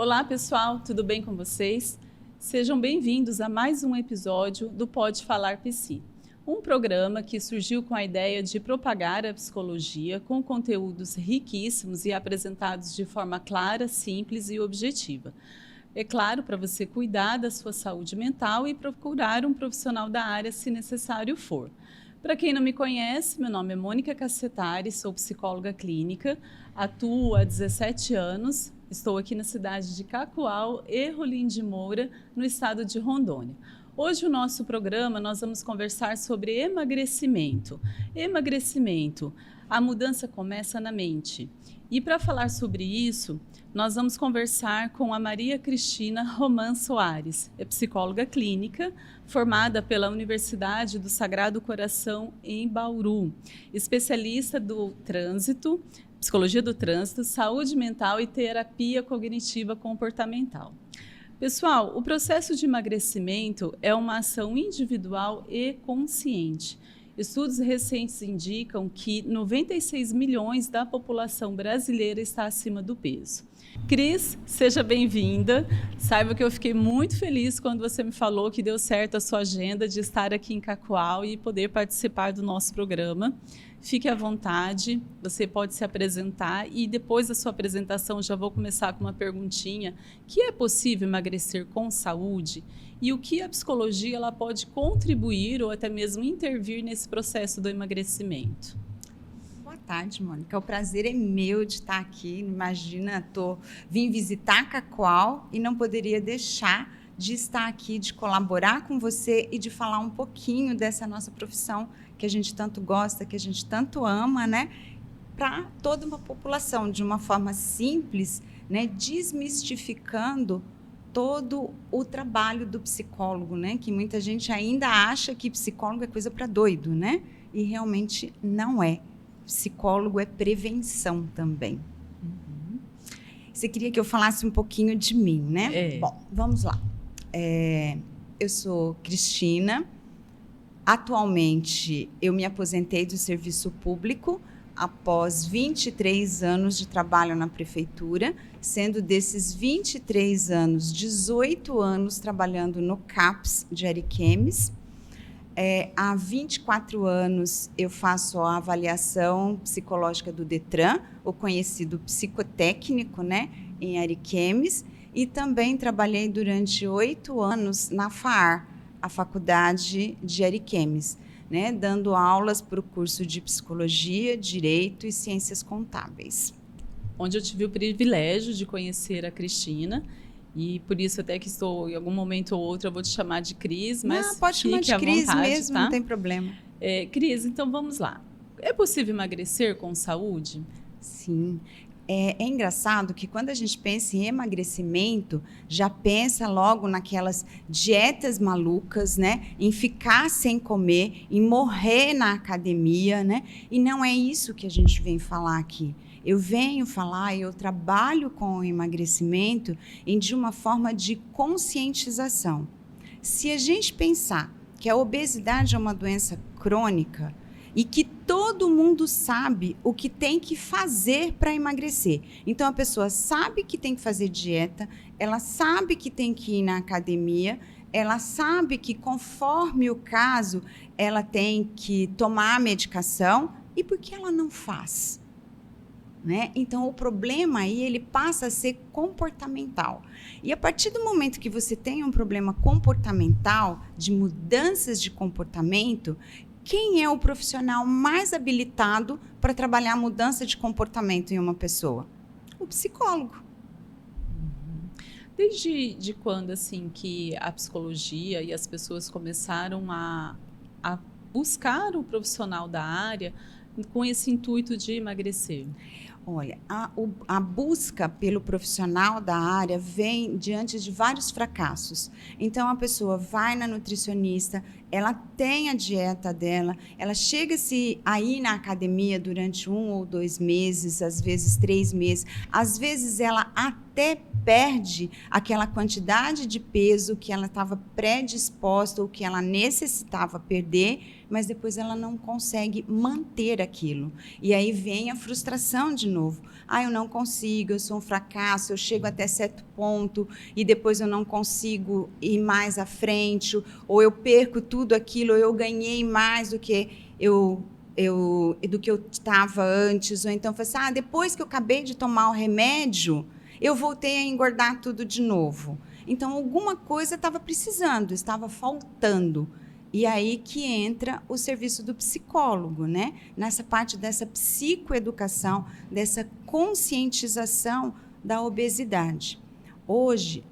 Olá, pessoal, tudo bem com vocês? Sejam bem-vindos a mais um episódio do Pode Falar Psi, um programa que surgiu com a ideia de propagar a psicologia com conteúdos riquíssimos e apresentados de forma clara, simples e objetiva. É claro, para você cuidar da sua saúde mental e procurar um profissional da área se necessário for. Para quem não me conhece, meu nome é Mônica Cassetari, sou psicóloga clínica, atuo há 17 anos, estou aqui na cidade de Cacoal e Rolim de Moura, no estado de Rondônia. Hoje, o nosso programa, nós vamos conversar sobre emagrecimento. Emagrecimento, a mudança começa na mente. E para falar sobre isso, nós vamos conversar com a Maria Cristina Roman Soares, é psicóloga clínica, formada pela Universidade do Sagrado Coração em Bauru, especialista do trânsito, psicologia do trânsito, saúde mental e terapia cognitiva comportamental. Pessoal, o processo de emagrecimento é uma ação individual e consciente. Estudos recentes indicam que 96 milhões da população brasileira está acima do peso. Cris, seja bem-vinda. Saiba que eu fiquei muito feliz quando você me falou que deu certo a sua agenda de estar aqui em Cacoal e poder participar do nosso programa. Fique à vontade, você pode se apresentar e depois da sua apresentação já vou começar com uma perguntinha. Que é possível emagrecer com saúde? E o que a psicologia ela pode contribuir ou até mesmo intervir nesse processo do emagrecimento? Boa tarde, Mônica. O prazer é meu de estar aqui. Imagina, vim visitar Cacoal e não poderia deixar de estar aqui, de colaborar com você e de falar um pouquinho dessa nossa profissão que a gente tanto gosta, que a gente tanto ama, né? Para toda uma população, de uma forma simples, né? Desmistificando todo o trabalho do psicólogo, né? Que muita gente ainda acha que psicólogo é coisa para doido, né? E realmente não é. Psicólogo é prevenção também. Uhum. Você queria que eu falasse um pouquinho de mim, né? Bom, vamos lá. Eu sou Cristina. Atualmente, eu me aposentei do serviço público após 23 anos de trabalho na prefeitura, sendo desses 23 anos, 18 anos trabalhando no CAPS de Ariquemes. Há 24 anos eu faço a avaliação psicológica do Detran, o conhecido psicotécnico, né, em Ariquemes, e também trabalhei durante 8 anos na FAAR, a Faculdade de Ariquemes, né, dando aulas para o curso de Psicologia, Direito e Ciências Contábeis. Onde eu tive o privilégio de conhecer a Cristina, e por isso até que estou, em algum momento ou outro, eu vou te chamar de Cris, mas pode chamar de Cris vontade, mesmo, tá? Não tem problema. Cris, então vamos lá. É possível emagrecer com saúde? Sim. É engraçado que quando a gente pensa em emagrecimento, já pensa logo naquelas dietas malucas, né? Em ficar sem comer, em morrer na academia, né? E não é isso que a gente vem falar aqui. Eu venho falar, eu trabalho com o emagrecimento de uma forma de conscientização. Se a gente pensar que a obesidade é uma doença crônica, e que todo mundo sabe o que tem que fazer para emagrecer. Então, a pessoa sabe que tem que fazer dieta, ela sabe que tem que ir na academia, ela sabe que, conforme o caso, ela tem que tomar a medicação. E por que ela não faz? Né? Então, o problema aí ele passa a ser comportamental. E a partir do momento que você tem um problema comportamental, de mudanças de comportamento, quem é o profissional mais habilitado para trabalhar a mudança de comportamento em uma pessoa? O psicólogo. Desde quando assim que a psicologia e as pessoas começaram a buscar o profissional da área com esse intuito de emagrecer? Olha, a busca pelo profissional da área vem diante de vários fracassos. Então, a pessoa vai na nutricionista, ela tem a dieta dela, ela chega-se a ir na academia durante 1 ou 2 meses, às vezes 3 meses, às vezes ela até perde aquela quantidade de peso que ela estava predisposta ou que ela necessitava perder, mas depois ela não consegue manter aquilo. E aí vem a frustração de novo. Eu não consigo, eu sou um fracasso, eu chego até certo ponto e depois eu não consigo ir mais à frente, ou eu perco tudo aquilo, ou eu ganhei mais do que eu estava antes, ou então depois que eu acabei de tomar o remédio, eu voltei a engordar tudo de novo. Então, alguma coisa estava precisando, estava faltando. E aí que entra o serviço do psicólogo, né? Nessa parte dessa psicoeducação, dessa conscientização da obesidade. Hoje,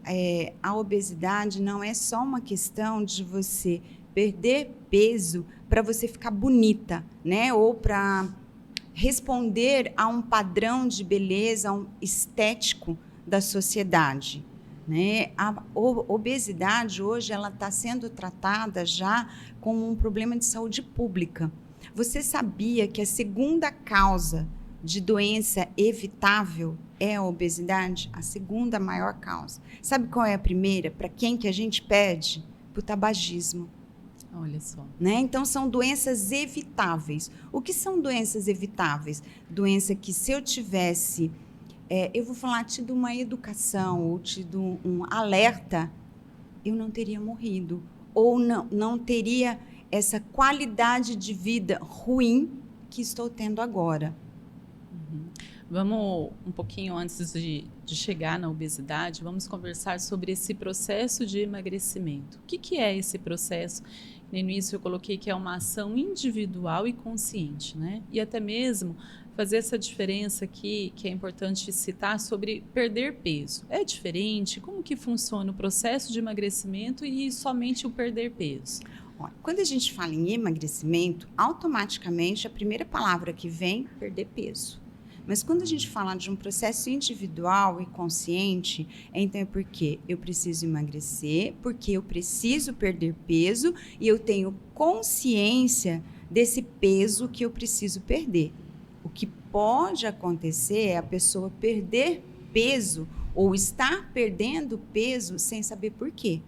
a obesidade não é só uma questão de você perder peso para você ficar bonita, né? Ou para responder a um padrão de beleza estético da sociedade, né? A obesidade hoje ela está sendo tratada já como um problema de saúde pública. Você sabia que a segunda causa de doença evitável é a obesidade? A segunda maior causa. Sabe qual é a primeira? Para quem que a gente pede? Para o tabagismo. Olha só. Né? Então, são doenças evitáveis. O que são doenças evitáveis? Doença que, se eu tivesse, eu vou falar, tido uma educação ou tido um alerta, eu não teria morrido. Ou não teria essa qualidade de vida ruim que estou tendo agora. Vamos, um pouquinho antes de chegar na obesidade, vamos conversar sobre esse processo de emagrecimento. O que é esse processo? No início eu coloquei que é uma ação individual e consciente, né? E até mesmo fazer essa diferença aqui, que é importante citar, sobre perder peso. É diferente? Como que funciona o processo de emagrecimento e somente o perder peso? Quando a gente fala em emagrecimento, automaticamente a primeira palavra que vem é perder peso. Mas quando a gente fala de um processo individual e consciente, então é porque eu preciso emagrecer, porque eu preciso perder peso e eu tenho consciência desse peso que eu preciso perder. O que pode acontecer é a pessoa perder peso ou estar perdendo peso sem saber por quê.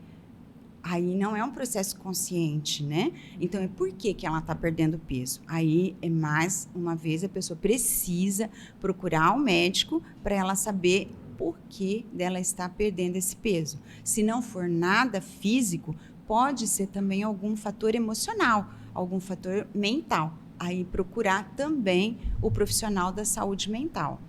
Aí não é um processo consciente, né? Então, é por que ela está perdendo peso? Aí, mais uma vez, a pessoa precisa procurar um médico para ela saber por que dela está perdendo esse peso. Se não for nada físico, pode ser também algum fator emocional, algum fator mental. Aí, procurar também o profissional da saúde mental.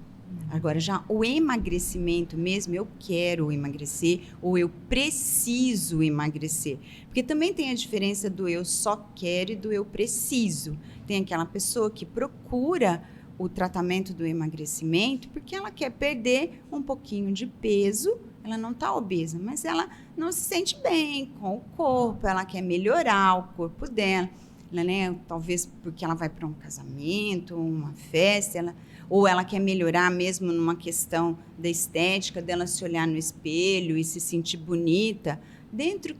Agora, já o emagrecimento mesmo, eu quero emagrecer ou eu preciso emagrecer. Porque também tem a diferença do eu só quero e do eu preciso. Tem aquela pessoa que procura o tratamento do emagrecimento porque ela quer perder um pouquinho de peso, ela não está obesa, mas ela não se sente bem com o corpo, ela quer melhorar o corpo dela, né? Talvez porque ela vai para um casamento, uma festa, ou ela quer melhorar mesmo numa questão da estética, dela se olhar no espelho e se sentir bonita. Dentro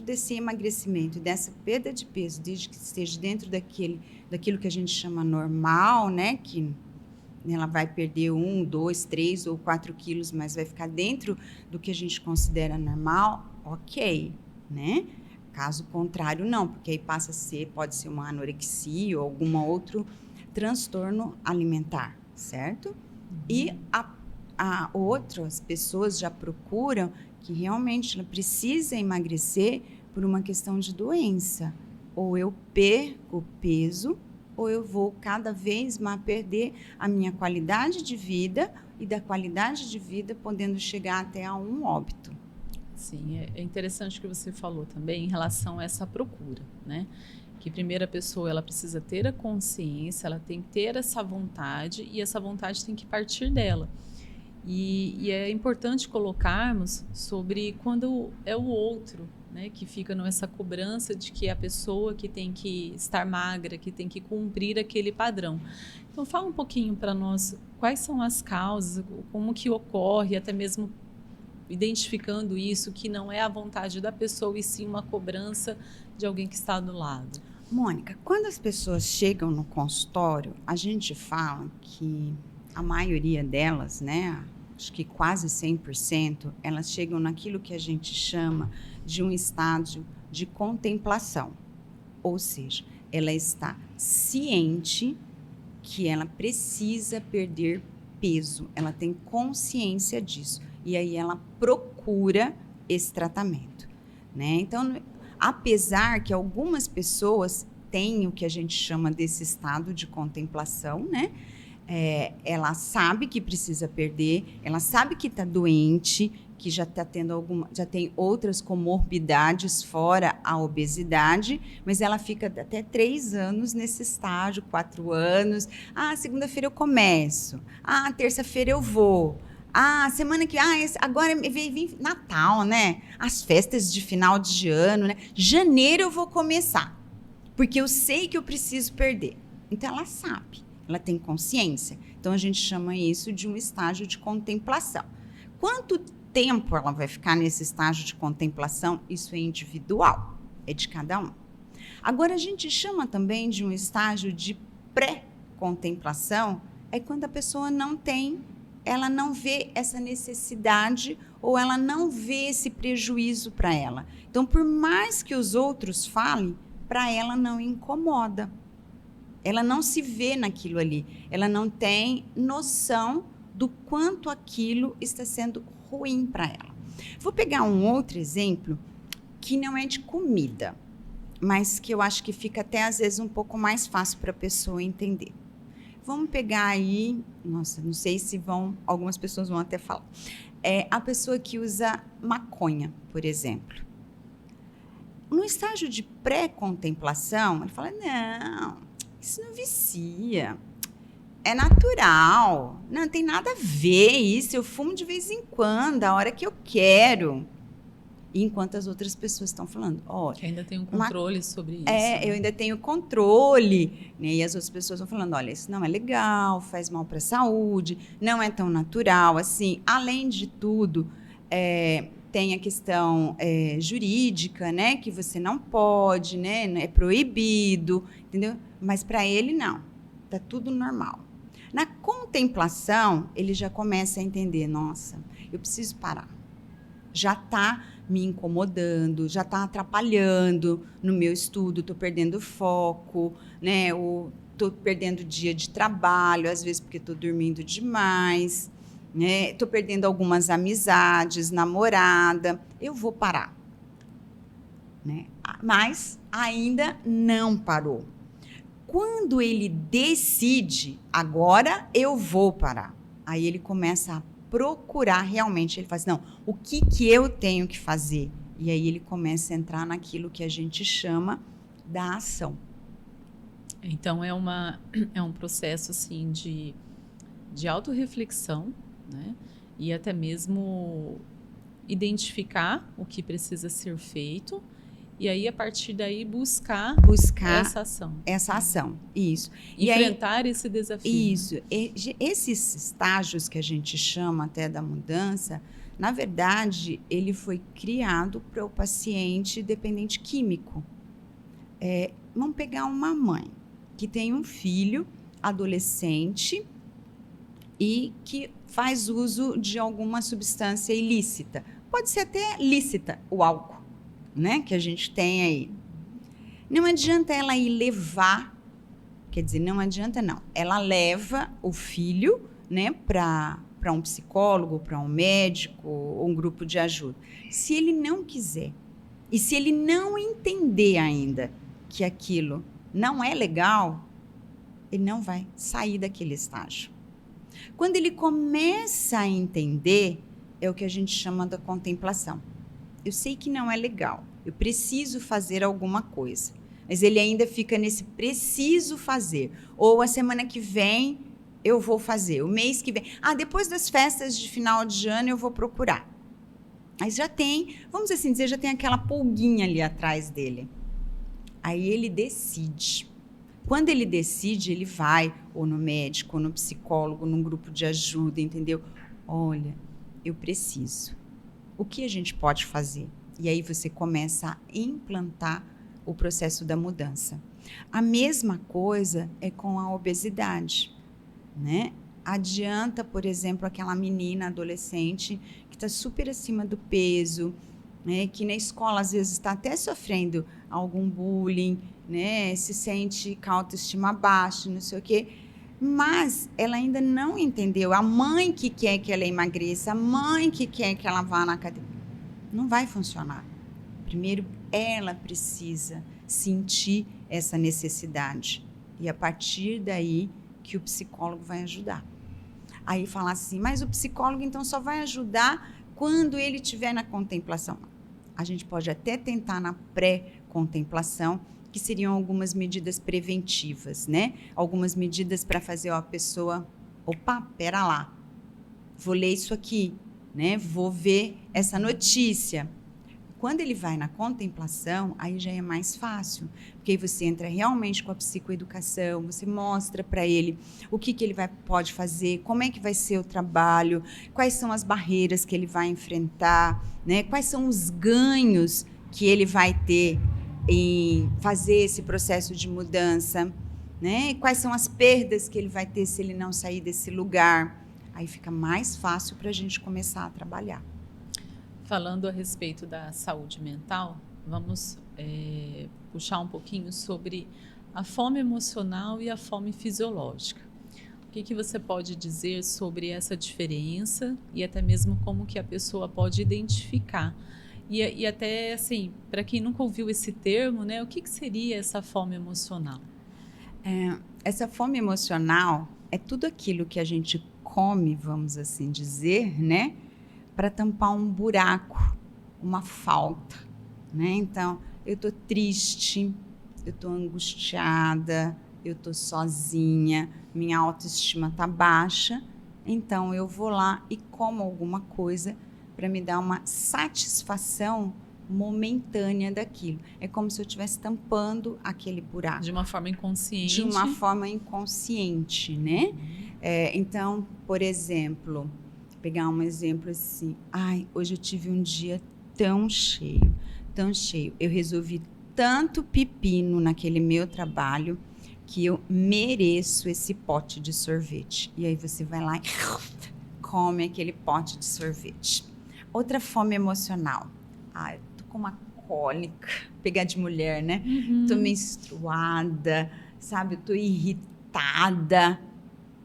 desse emagrecimento, dessa perda de peso, desde que esteja dentro daquilo que a gente chama normal, né? Que ela vai perder 1, 2, 3 ou 4 quilos, mas vai ficar dentro do que a gente considera normal, ok, né? Caso contrário, não, porque aí pode ser uma anorexia ou algum outro transtorno alimentar, certo? E outras pessoas já procuram que realmente ela precisa emagrecer por uma questão de doença. Ou eu perco peso, ou eu vou cada vez mais perder a minha qualidade de vida e da qualidade de vida podendo chegar até a um óbito. Sim, é interessante o que você falou também em relação a essa procura, né? Que primeiro a pessoa ela precisa ter a consciência, ela tem que ter essa vontade e essa vontade tem que partir dela. E é importante colocarmos sobre quando é o outro, né, que fica nessa cobrança de que é a pessoa que tem que estar magra, que tem que cumprir aquele padrão. Então fala um pouquinho para nós quais são as causas, como que ocorre, até mesmo identificando isso, que não é a vontade da pessoa e sim uma cobrança de alguém que está do lado? Mônica, quando as pessoas chegam no consultório, a gente fala que a maioria delas, né, acho que quase 100%, elas chegam naquilo que a gente chama de um estágio de contemplação. Ou seja, ela está ciente que ela precisa perder peso, ela tem consciência disso. E aí ela procura esse tratamento, né? Então, apesar que algumas pessoas têm o que a gente chama desse estado de contemplação, né? Ela sabe que precisa perder, ela sabe que está doente, que já tem outras comorbidades fora a obesidade, mas ela fica até 3 anos nesse estágio, 4 anos. Segunda-feira eu começo. Terça-feira eu vou. Semana que... agora vem Natal, né? As festas de final de ano, né? Janeiro eu vou começar, porque eu sei que eu preciso perder. Então, ela sabe, ela tem consciência. Então, a gente chama isso de um estágio de contemplação. Quanto tempo ela vai ficar nesse estágio de contemplação? Isso é individual, é de cada um. Agora, a gente chama também de um estágio de pré-contemplação, é quando a pessoa ela não vê essa necessidade ou ela não vê esse prejuízo para ela. Então, por mais que os outros falem, para ela não incomoda. Ela não se vê naquilo ali. Ela não tem noção do quanto aquilo está sendo ruim para ela. Vou pegar um outro exemplo que não é de comida, mas que eu acho que fica até às vezes um pouco mais fácil para a pessoa entender. Vamos pegar aí, nossa, não sei se algumas pessoas vão até falar. A pessoa que usa maconha, por exemplo. No estágio de pré-contemplação, ele fala, não, isso não vicia, é natural, não tem nada a ver isso, eu fumo de vez em quando, a hora que eu quero. Enquanto as outras pessoas estão falando, que ainda tem um controle sobre isso. Eu ainda tenho controle, né? E as outras pessoas estão falando, olha, isso não é legal, faz mal para a saúde, não é tão natural assim. Além de tudo, tem a questão jurídica, né? Que você não pode, né? É proibido, entendeu? Mas para ele, não. Está tudo normal. Na contemplação, ele já começa a entender, nossa, eu preciso parar. Já está me incomodando, já está atrapalhando no meu estudo, estou perdendo foco, né? Estou perdendo dia de trabalho, às vezes porque estou dormindo demais, né? Estou perdendo algumas amizades, namorada, eu vou parar. Né? Mas ainda não parou. Quando ele decide, agora eu vou parar, aí ele começa a procurar realmente, ele fala assim, não, o que eu tenho que fazer? E aí ele começa a entrar naquilo que a gente chama da ação. Então, é um processo assim, de autorreflexão, né? E até mesmo identificar o que precisa ser feito e aí, a partir daí, buscar essa ação. Essa ação, isso. Enfrentar esse desafio. Isso. Esses estágios que a gente chama até da mudança, na verdade, ele foi criado para o paciente dependente químico. Vamos pegar uma mãe que tem um filho adolescente e que faz uso de alguma substância ilícita. Pode ser até lícita, o álcool, né, que a gente tem aí. Não adianta ela ir levar, quer dizer, não adianta não. Ela leva o filho, né, para um psicólogo, para um médico, ou um grupo de ajuda. Se ele não quiser, e se ele não entender ainda que aquilo não é legal, ele não vai sair daquele estágio. Quando ele começa a entender, é o que a gente chama da contemplação. Eu sei que não é legal, eu preciso fazer alguma coisa. Mas ele ainda fica nesse preciso fazer. Ou a semana que vem eu vou fazer, o mês que vem. Depois das festas de final de ano eu vou procurar. Mas já tem, vamos assim dizer, já tem aquela pulguinha ali atrás dele. Aí ele decide. Quando ele decide, ele vai ou no médico, ou no psicólogo, num grupo de ajuda, entendeu? Olha, eu preciso. O que a gente pode fazer? E aí você começa a implantar o processo da mudança. A mesma coisa é com a obesidade, né? Adianta, por exemplo, aquela menina adolescente que está super acima do peso, né? Que na escola às vezes está até sofrendo algum bullying, né? Se sente com a autoestima baixa, não sei o quê. Mas ela ainda não entendeu. A mãe que quer que ela emagreça, a mãe que quer que ela vá na academia. Não vai funcionar. Primeiro, ela precisa sentir essa necessidade. E a partir daí que o psicólogo vai ajudar. Aí falar assim, mas o psicólogo então só vai ajudar quando ele estiver na contemplação. A gente pode até tentar na pré-contemplação, que seriam algumas medidas preventivas, né? Algumas medidas para fazer a pessoa, opa, pera lá, vou ler isso aqui, né? Vou ver essa notícia. Quando ele vai na contemplação, aí já é mais fácil, porque aí você entra realmente com a psicoeducação, você mostra para ele o que ele pode fazer, como é que vai ser o trabalho, quais são as barreiras que ele vai enfrentar, né? Quais são os ganhos que ele vai ter em fazer esse processo de mudança, né? E quais são as perdas que ele vai ter se ele não sair desse lugar. Aí fica mais fácil para a gente começar a trabalhar. Falando a respeito da saúde mental, vamos puxar um pouquinho sobre a fome emocional e a fome fisiológica. O que você pode dizer sobre essa diferença e até mesmo como que a pessoa pode identificar? E até, assim, para quem nunca ouviu esse termo, né, o que seria essa fome emocional? Essa fome emocional é tudo aquilo que a gente come, vamos assim dizer, né? Para tampar um buraco, uma falta, né? Então, eu estou triste, eu estou angustiada, eu estou sozinha, minha autoestima está baixa, então eu vou lá e como alguma coisa para me dar uma satisfação momentânea daquilo. É como se eu estivesse tampando aquele buraco. De uma forma inconsciente. De uma forma inconsciente, né? Então, por exemplo, pegar um exemplo assim, hoje eu tive um dia tão cheio, eu resolvi tanto pepino naquele meu trabalho que eu mereço esse pote de sorvete. E aí você vai lá e come aquele pote de sorvete. Outra fome emocional. Eu tô com uma cólica, pegar de mulher, né? Tô menstruada, sabe? Eu tô irritada.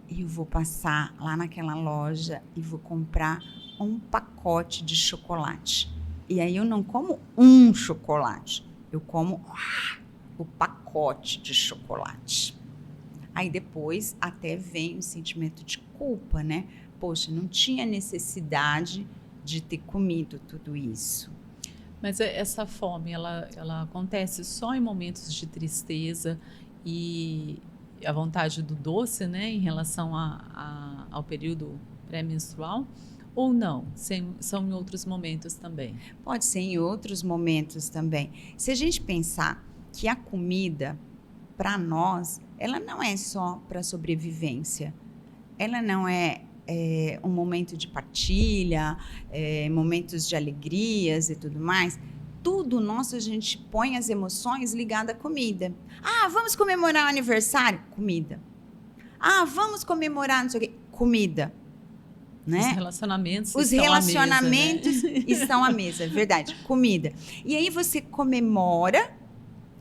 E eu vou passar lá naquela loja e vou comprar um pacote de chocolate. E aí eu não como um chocolate, eu como o pacote de chocolate. Aí depois até vem o sentimento de culpa, né? Poxa, não tinha necessidade de ter comido tudo isso. Mas essa fome, ela acontece só em momentos de tristeza e a vontade do doce, né, em relação ao período pré-menstrual, ou não? São em outros momentos também? Pode ser em outros momentos também. Se a gente pensar que a comida, para nós, ela não é só para sobrevivência. Ela não é um momento de partilha, momentos de alegrias e tudo mais. Tudo nosso, a gente põe as emoções ligadas à comida. Vamos comemorar o aniversário? Comida. Vamos comemorar não sei o quê? Comida. Né? Os relacionamentos estão à mesa, é verdade, comida. E aí você comemora,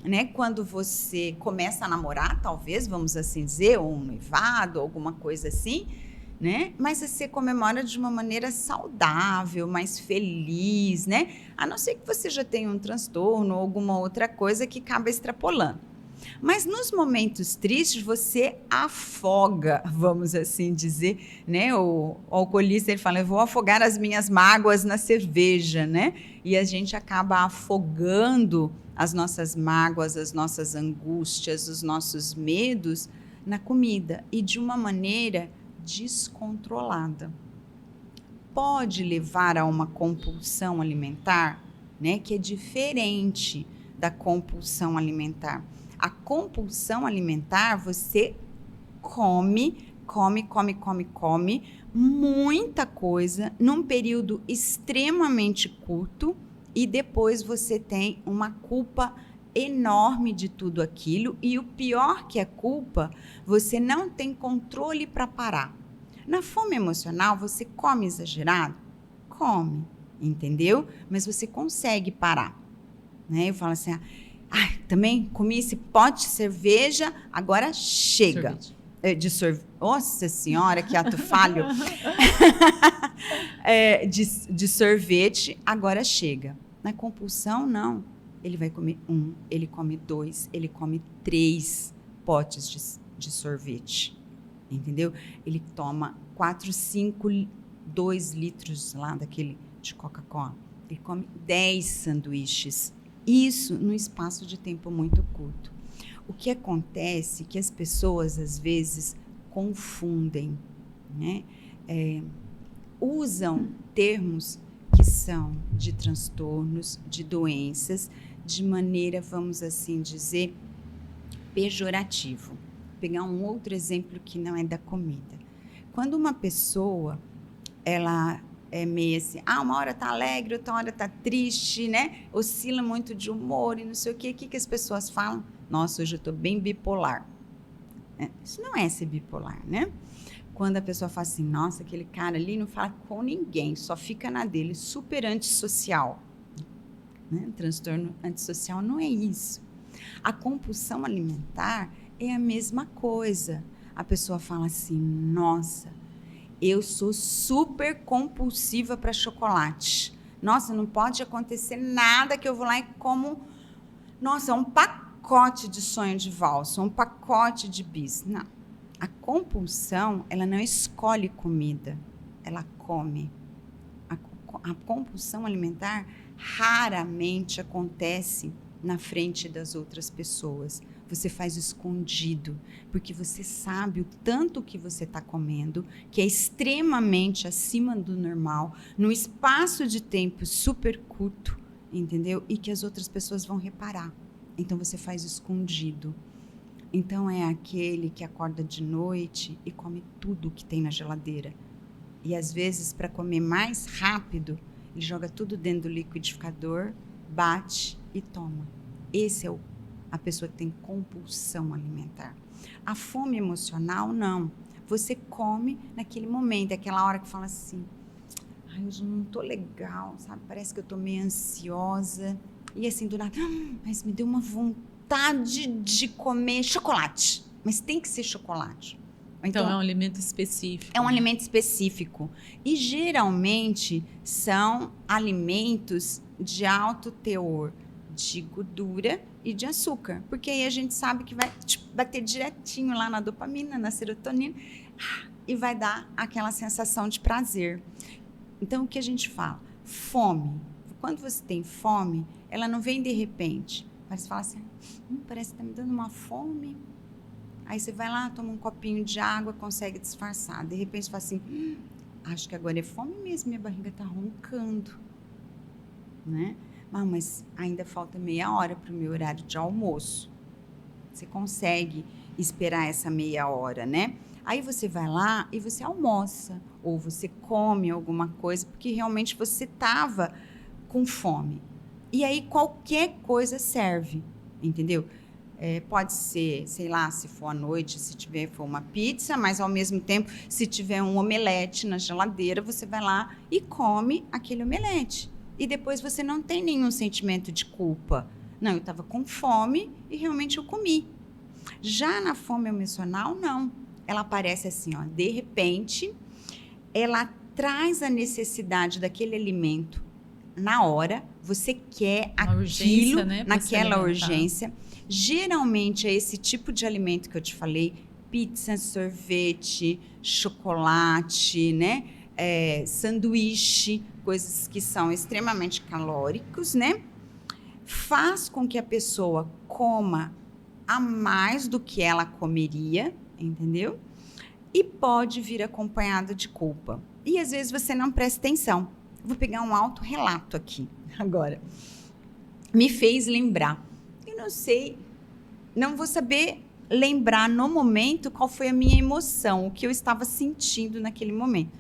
né? Quando você começa a namorar, talvez, vamos assim dizer, ou um noivado, alguma coisa assim, né? Mas você comemora de uma maneira saudável, mais feliz, né? A não ser que você já tenha um transtorno ou alguma outra coisa que acaba extrapolando. Mas nos momentos tristes você afoga, vamos assim dizer, né? O alcoolista, ele fala, eu vou afogar as minhas mágoas na cerveja, né? E a gente acaba afogando as nossas mágoas, as nossas angústias, os nossos medos na comida e de uma maneira descontrolada. Pode levar a uma compulsão alimentar, né? Que é diferente da compulsão alimentar. A compulsão alimentar, você come, muita coisa num período extremamente curto e depois você tem uma culpa enorme de tudo aquilo e o pior que é culpa, você não tem controle para parar. Na fome emocional, você come exagerado? Come, entendeu? Mas você consegue parar, né? Eu falo assim, também comi esse pote de cerveja, agora chega. Sorvete. Nossa senhora, que ato falho. De sorvete, agora chega. Na compulsão, não. Ele vai comer 1, ele come 2, ele come 3 potes de sorvete. Entendeu? Ele toma 4, 5, 2 litros lá daquele de Coca-Cola. Ele come 10 sanduíches. Isso num espaço de tempo muito curto. O que acontece é que as pessoas, às vezes, confundem, né? Usam termos que são de transtornos, de doenças, de maneira, vamos assim dizer, pejorativo. Vou pegar um outro exemplo que não é da comida. Quando uma pessoa, ela é meio assim, uma hora tá alegre, outra hora tá triste, né? Oscila muito de humor e não sei o quê. O que as pessoas falam? Nossa, hoje eu tô bem bipolar. Isso não é ser bipolar, né? Quando a pessoa fala assim, nossa, aquele cara ali não fala com ninguém, só fica na dele, super antissocial. Né? Transtorno antissocial não é isso. A compulsão alimentar é a mesma coisa. A pessoa fala assim, nossa, eu sou super compulsiva para chocolate. Nossa, não pode acontecer nada que eu vou lá e como, nossa, um pacote de sonho de valsa, um pacote de bis. Não. A compulsão, ela não escolhe comida, ela come. A compulsão alimentar raramente acontece na frente das outras pessoas. Você faz escondido, porque você sabe o tanto que você está comendo, que é extremamente acima do normal, num espaço de tempo super curto, entendeu? E que as outras pessoas vão reparar. Então, você faz escondido. Então, é aquele que acorda de noite e come tudo que tem na geladeira. E, às vezes, para comer mais rápido, ele joga tudo dentro do liquidificador, bate e toma. Esse é a pessoa que tem compulsão alimentar. A fome emocional, não. Você come naquele momento, aquela hora que fala assim, hoje não tô legal, sabe? Parece que eu tô meio ansiosa. E assim, do nada, mas me deu uma vontade de comer chocolate. Mas tem que ser chocolate. Então, é um alimento específico. É um alimento específico. E, geralmente, são alimentos de alto teor de gordura e de açúcar. Porque aí a gente sabe que vai bater direitinho lá na dopamina, na serotonina, e vai dar aquela sensação de prazer. Então, o que a gente fala? Fome. Quando você tem fome, ela não vem de repente. Mas você fala assim, parece que está me dando uma fome. Aí você vai lá, toma um copinho de água, consegue disfarçar. De repente você fala assim, acho que agora é fome mesmo, minha barriga está roncando. Né? Mas ainda falta meia hora para o meu horário de almoço. Você consegue esperar essa meia hora, né? Aí você vai lá e você almoça, ou você come alguma coisa, porque realmente você estava com fome. E aí qualquer coisa serve, entendeu? Pode ser, sei lá, se for à noite, se for uma pizza, mas ao mesmo tempo, se tiver um omelete na geladeira, você vai lá e come aquele omelete. E depois você não tem nenhum sentimento de culpa. Não, eu estava com fome e realmente eu comi. Já na fome emocional, não. Ela aparece assim, de repente, ela traz a necessidade daquele alimento na hora, você quer uma aquilo, urgência, né, naquela urgência. Geralmente é esse tipo de alimento que eu te falei, pizza, sorvete, chocolate, né? Sanduíche, coisas que são extremamente calóricos, né? Faz com que a pessoa coma a mais do que ela comeria, entendeu? E pode vir acompanhado de culpa. E às vezes você não presta atenção. Vou pegar um autorrelato aqui agora. Me fez lembrar. Eu não sei, não vou saber lembrar no momento qual foi a minha emoção, o que eu estava sentindo naquele momento.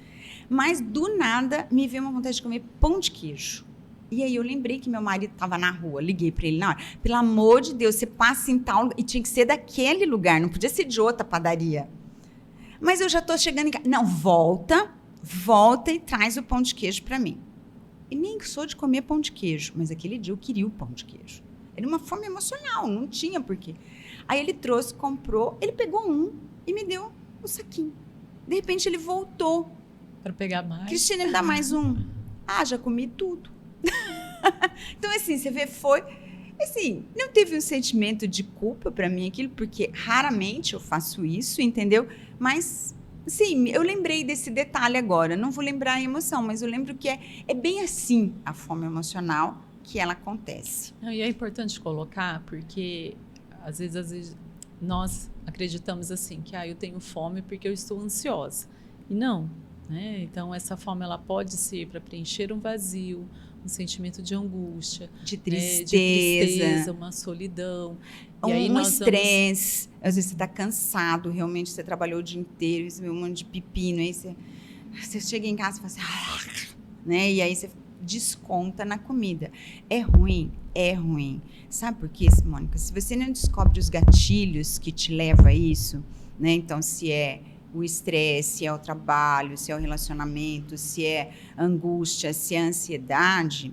Mas, do nada, me veio uma vontade de comer pão de queijo. E aí eu lembrei que meu marido estava na rua, liguei para ele na hora. Pelo amor de Deus, você passa em tal lugar. E tinha que ser daquele lugar, não podia ser de outra padaria. Mas eu já estou chegando em casa. Não, volta e traz o pão de queijo para mim. E nem sou de comer pão de queijo, mas aquele dia eu queria o pão de queijo. Era uma fome emocional, não tinha porquê. Aí ele trouxe, comprou, ele pegou um e me deu o saquinho. De repente ele voltou. Para pegar mais. Cristina, me dá mais um. Ah, já comi tudo. Então, assim, você vê, foi... Assim, não teve um sentimento de culpa para mim aquilo, porque raramente eu faço isso, entendeu? Mas, sim, eu lembrei desse detalhe agora. Não vou lembrar a emoção, mas eu lembro que é bem assim a fome emocional que ela acontece. Não, e é importante colocar, porque às vezes nós acreditamos assim, que eu tenho fome porque eu estou ansiosa. E não, né? Então, essa fome ela pode ser para preencher um vazio, um sentimento de angústia, de tristeza, uma solidão. E aí um estresse. Às vezes você está cansado, realmente você trabalhou o dia inteiro, você vê um monte de pepino, aí você chega em casa e fala assim, né? E aí você desconta na comida. É ruim. Sabe por quê, Mônica? Se você não descobre os gatilhos que te levam a isso, né? Então, se é o estresse, se é o trabalho, se é o relacionamento, se é angústia, se é ansiedade,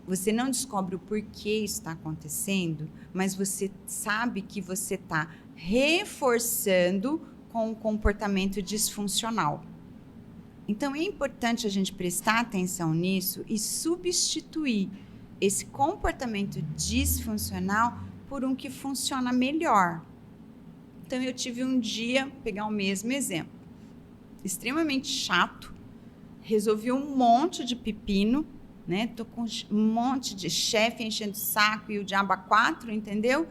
você não descobre o porquê isso está acontecendo, mas você sabe que você está reforçando com um comportamento disfuncional. Então, é importante a gente prestar atenção nisso e substituir esse comportamento disfuncional por um que funciona melhor. Então, eu tive um dia, pegar o mesmo exemplo, extremamente chato, resolvi um monte de pepino, né? Tô com um monte de chefe enchendo o saco e o diabo a quatro, entendeu?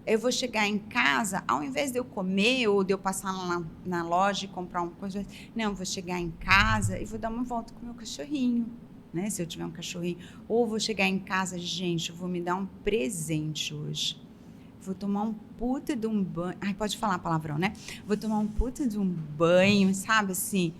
Eu vou chegar em casa, ao invés de eu comer ou de eu passar lá na loja e comprar uma coisa, não, eu vou chegar em casa e vou dar uma volta com o meu cachorrinho, né? Se eu tiver um cachorrinho. Ou vou chegar em casa, gente, eu vou me dar um presente hoje. Vou tomar um puta de um banho. Ai, pode falar palavrão, né? Vou tomar um puta de um banho, sabe assim,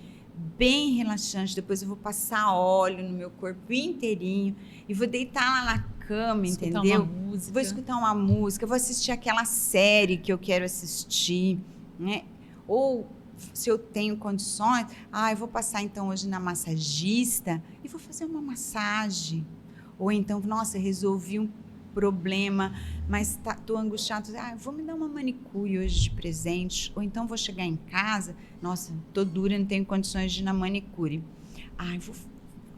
bem relaxante. Depois eu vou passar óleo no meu corpo inteirinho e vou deitar lá na cama, entendeu? Vou escutar uma música, vou assistir aquela série que eu quero assistir, né? Ou se eu tenho condições, eu vou passar então hoje na massagista e vou fazer uma massagem. Ou então, nossa, resolvi um problema, mas tô angustiado, vou me dar uma manicure hoje de presente, ou então vou chegar em casa, nossa, tô dura, não tenho condições de ir na manicure, vou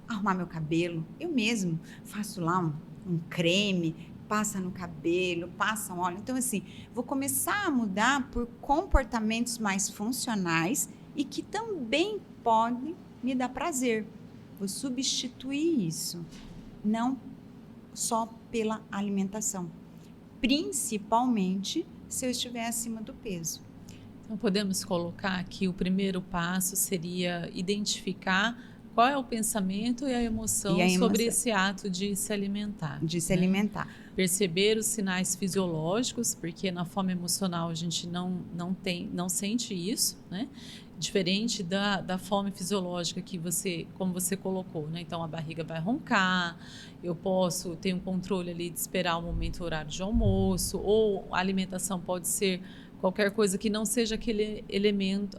arrumar meu cabelo, eu mesmo faço lá um creme, passa no cabelo, passa um óleo, então assim, vou começar a mudar por comportamentos mais funcionais e que também podem me dar prazer, vou substituir isso, não só pela alimentação, principalmente se eu estiver acima do peso. Então, podemos colocar que o primeiro passo seria identificar qual é o pensamento e a emoção sobre esse ato de se alimentar. De se alimentar. Perceber os sinais fisiológicos, porque na fome emocional a gente não sente isso, né? Diferente da fome fisiológica que como você colocou, né? Então a barriga vai roncar, eu posso ter um controle ali de esperar o momento, o horário de almoço, ou a alimentação pode ser qualquer coisa que não seja aquele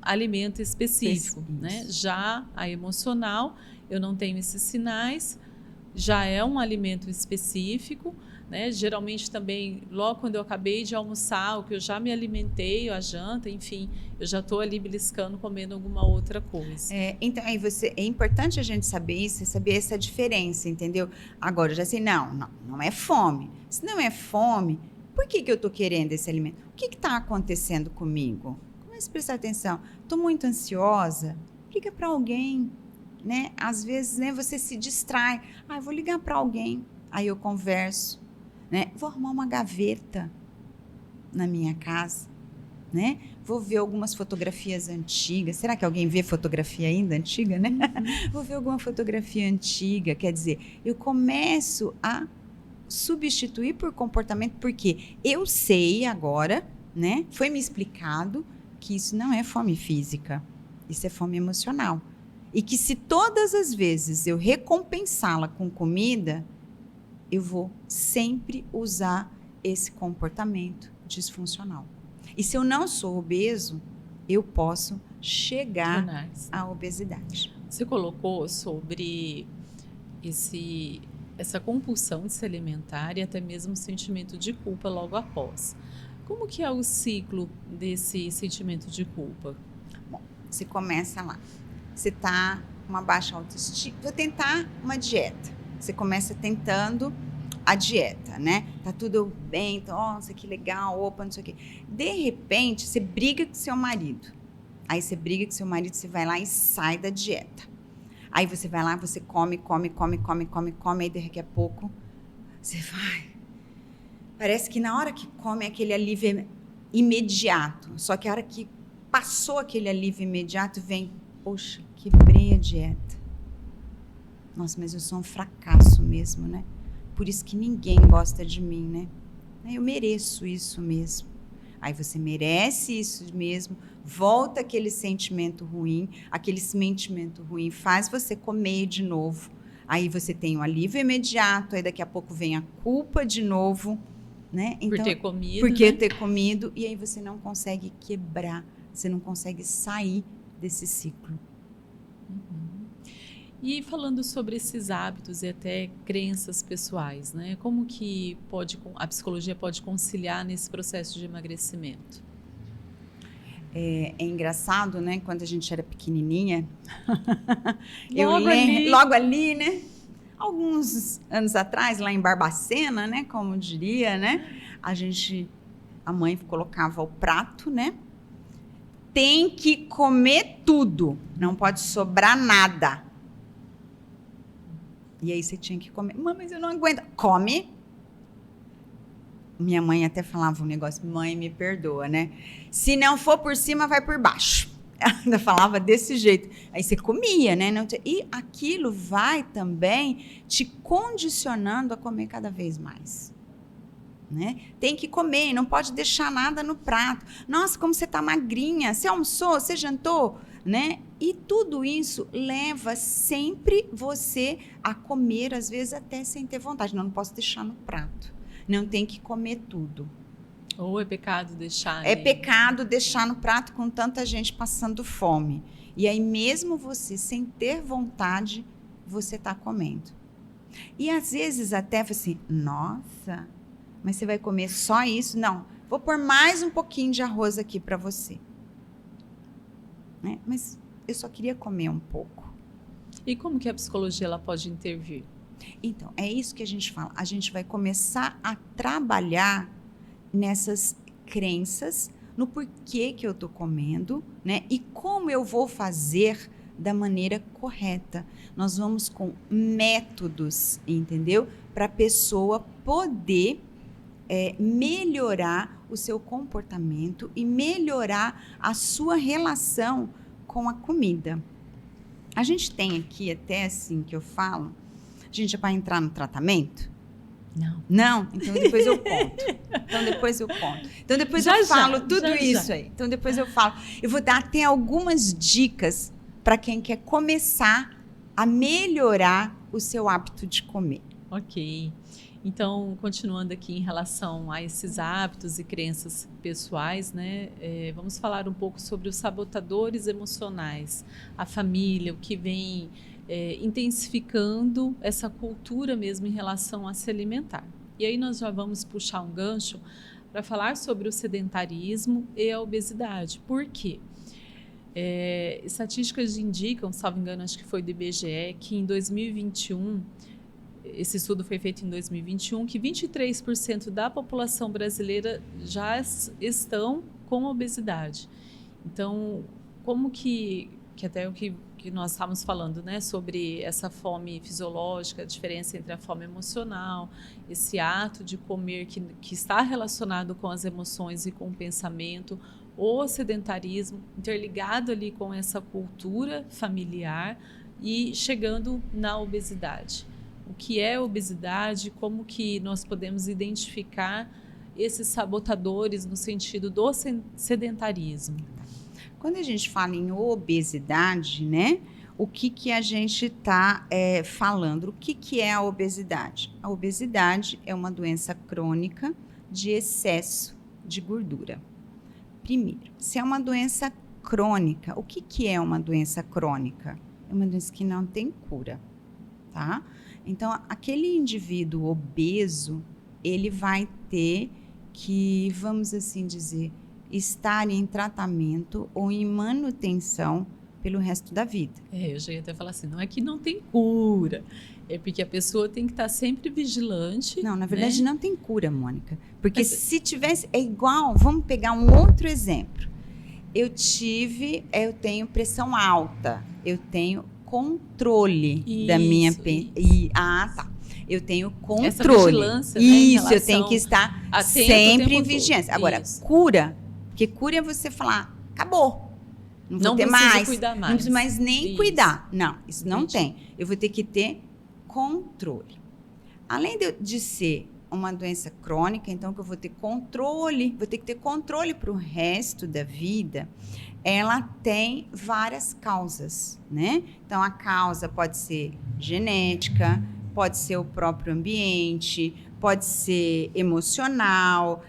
alimento específico, né? Já a emocional, eu não tenho esses sinais, já é um alimento específico, né? Geralmente também, logo quando eu acabei de almoçar, o que eu já me alimentei, a janta, enfim, eu já estou ali beliscando, comendo alguma outra coisa. Então, aí é importante a gente saber isso, saber essa diferença, entendeu? Agora, eu já sei, não é fome. Se não é fome, por que eu estou querendo esse alimento? O que está acontecendo comigo? Comece a prestar atenção. Estou muito ansiosa? Liga para alguém, né? Às vezes, né, você se distrai. Eu vou ligar para alguém, aí eu converso. Né? Vou arrumar uma gaveta na minha casa, né? Vou ver algumas fotografias antigas. Será que alguém vê fotografia ainda antiga, né? Vou ver alguma fotografia antiga. Quer dizer, eu começo a substituir por comportamento, porque eu sei agora né? Foi me explicado que isso não é fome física, isso é fome emocional. E que se todas as vezes eu recompensá-la com comida, eu vou sempre usar esse comportamento disfuncional. E se eu não sou obeso, eu posso chegar à obesidade. Você colocou sobre essa compulsão de se alimentar e até mesmo o sentimento de culpa logo após. Como que é o ciclo desse sentimento de culpa? Bom, você começa lá. Você está com uma baixa autoestima. Vou tentar uma dieta. Você começa tentando a dieta, né? Tá tudo bem, nossa, que legal, opa, não sei o quê. De repente, você briga com seu marido. Aí você briga com seu marido, você vai lá e sai da dieta. Aí você vai lá, você come, aí daqui a pouco você vai. Parece que na hora que come é aquele alívio imediato. Só que a hora que passou aquele alívio imediato, vem, poxa, quebrei a dieta. Nossa, mas eu sou um fracasso mesmo, né? Por isso que ninguém gosta de mim, né? Eu mereço isso mesmo. Aí você merece isso mesmo, volta aquele sentimento ruim faz você comer de novo. Aí você tem um alívio imediato, aí daqui a pouco vem a culpa de novo, né? Então, ter comido, e aí você não consegue quebrar, você não consegue sair desse ciclo. Uhum. E falando sobre esses hábitos e até crenças pessoais, né? Como que a psicologia pode conciliar nesse processo de emagrecimento? É engraçado, né? Quando a gente era pequenininha, logo ali, né? Alguns anos atrás, lá em Barbacena, né? Como diria, né? A mãe colocava o prato, né? Tem que comer tudo, não pode sobrar nada. E aí você tinha que comer. Mãe, mas eu não aguento. Come. Minha mãe até falava um negócio, mãe, me perdoa, né? Se não for por cima, vai por baixo. Ela ainda falava desse jeito. Aí você comia, né? E aquilo vai também te condicionando a comer cada vez mais. Né? Tem que comer, não pode deixar nada no prato. Nossa, como você está magrinha. Você almoçou? Você jantou? Né? E tudo isso leva sempre você a comer, às vezes até sem ter vontade. Não posso deixar no prato. Não tem que comer tudo. Ou é pecado deixar? É pecado deixar no prato com tanta gente passando fome. E aí mesmo você, sem ter vontade, você está comendo. E às vezes até assim, nossa, mas você vai comer só isso? Não, vou pôr mais um pouquinho de arroz aqui para você. Né? Mas eu só queria comer um pouco. E como que a psicologia ela pode intervir? Então, é isso que a gente fala. A gente vai começar a trabalhar nessas crenças, no porquê que eu estou comendo, né? E como eu vou fazer da maneira correta. Nós vamos com métodos, entendeu? Para a pessoa poder melhorar o seu comportamento e melhorar a sua relação com a comida. A gente tem aqui até assim que eu falo, a gente já vai entrar no tratamento? Não? Então depois eu conto. Então depois eu falo tudo isso aí. Então depois eu falo. Eu vou dar até algumas dicas para quem quer começar a melhorar o seu hábito de comer. Ok. Então, continuando aqui em relação a esses hábitos e crenças pessoais, né? Vamos falar um pouco sobre os sabotadores emocionais, a família, o que vem intensificando essa cultura mesmo em relação a se alimentar. E aí nós já vamos puxar um gancho para falar sobre o sedentarismo e a obesidade. Por quê? Estatísticas indicam, salvo engano, acho que foi do IBGE, que em 2021, esse estudo foi feito em 2021, que 23% da população brasileira já estão com obesidade. Então, como que até o que nós estávamos falando, né, sobre essa fome fisiológica, a diferença entre a fome emocional, esse ato de comer que está relacionado com as emoções e com o pensamento, o sedentarismo interligado ali com essa cultura familiar e chegando na obesidade. O que é obesidade, como que nós podemos identificar esses sabotadores no sentido do sedentarismo? Quando a gente fala em obesidade, né? O que a gente está falando? O que é a obesidade? A obesidade é uma doença crônica de excesso de gordura. Primeiro, se é uma doença crônica, o que é uma doença crônica? É uma doença que não tem cura, tá? Então, aquele indivíduo obeso, ele vai ter que, vamos assim dizer, estar em tratamento ou em manutenção pelo resto da vida. Eu já ia até falar assim, não é que não tem cura, é porque a pessoa tem que estar sempre vigilante. Não, na verdade, né? não tem cura, Mônica. Porque se tivesse, é igual, vamos pegar um outro exemplo. Eu tenho pressão alta, eu tenho controle da minha... tá. Eu tenho controle. Essa vigilância, isso, eu tenho que estar sempre em vigilância. Agora, isso. Cura, porque cura é você falar, acabou. Não ter mais. Cuidar mais. Não preciso mais nem isso. cuidar. Não, isso não tem. Eu vou ter que ter controle. Além de ser uma doença crônica, então que eu vou ter controle, vou ter que ter controle para o resto da vida, ela tem várias causas, né? Então, a causa pode ser genética, pode ser o próprio ambiente, pode ser emocional,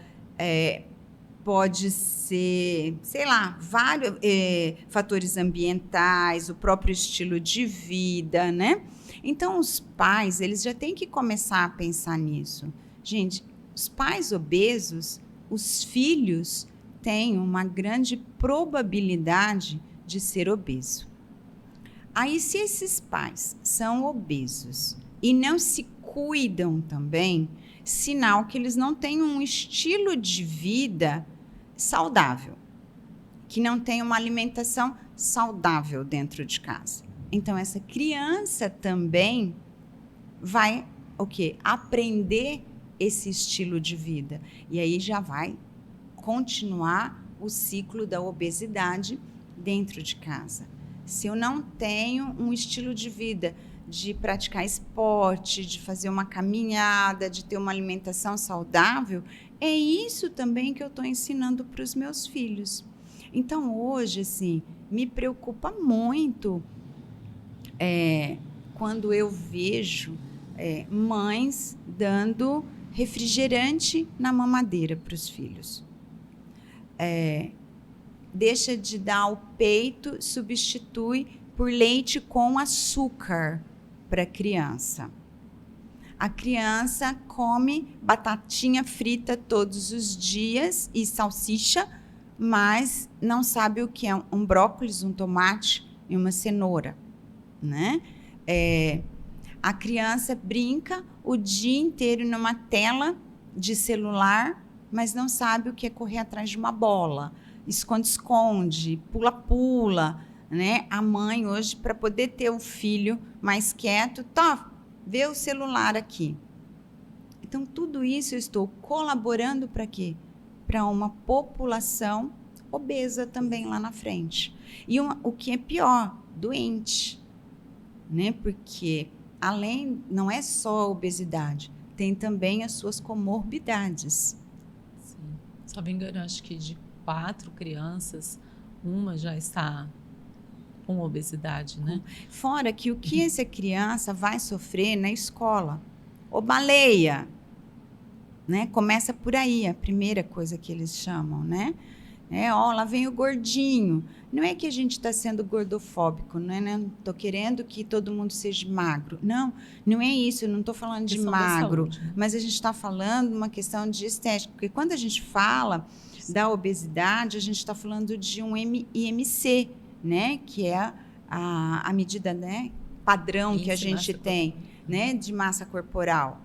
pode ser, sei lá, vários fatores ambientais, o próprio estilo de vida, né? Então, os pais, eles já têm que começar a pensar nisso. Gente, os pais obesos, os filhos têm uma grande probabilidade de ser obeso. Aí, se esses pais são obesos e não se cuidam também, sinal que eles não têm um estilo de vida saudável, que não tem uma alimentação saudável dentro de casa. Então, essa criança também vai aprender esse estilo de vida. E aí já vai continuar o ciclo da obesidade dentro de casa. Se eu não tenho um estilo de vida de praticar esporte, de fazer uma caminhada, de ter uma alimentação saudável, é isso também que eu estou ensinando para os meus filhos. Então, hoje, assim, me preocupa muito quando eu vejo mães dando refrigerante na mamadeira para os filhos. Deixa de dar o peito, substitui por leite com açúcar para a criança. A criança come batatinha frita todos os dias e salsicha, mas não sabe o que é um brócolis, um tomate e uma cenoura, né? A criança brinca o dia inteiro numa tela de celular, mas não sabe o que é correr atrás de uma bola, esconde-esconde, pula-pula, né? A mãe hoje, para poder ter o filho mais quieto, vê o celular aqui. Então, tudo isso eu estou colaborando para quê? Para uma população obesa também lá na frente. E o que é pior, doente, né? Porque não é só a obesidade, tem também as suas comorbidades. Sim. Se não me engano, acho que de 4 crianças, uma já está com obesidade, né? Fora que o que essa criança vai sofrer na escola. Ou baleia, né? Começa por aí, a primeira coisa que eles chamam, né? Lá vem o gordinho. Não é que a gente está sendo gordofóbico, não é? Não estou querendo que todo mundo seja magro. Não é isso, eu não estou falando de magro, saúde, né? mas a gente está falando de uma questão de estética. Porque quando a gente fala da obesidade, a gente está falando de um IMC, né? Que é a medida, né, padrão Índice que a gente tem, né, de massa corporal.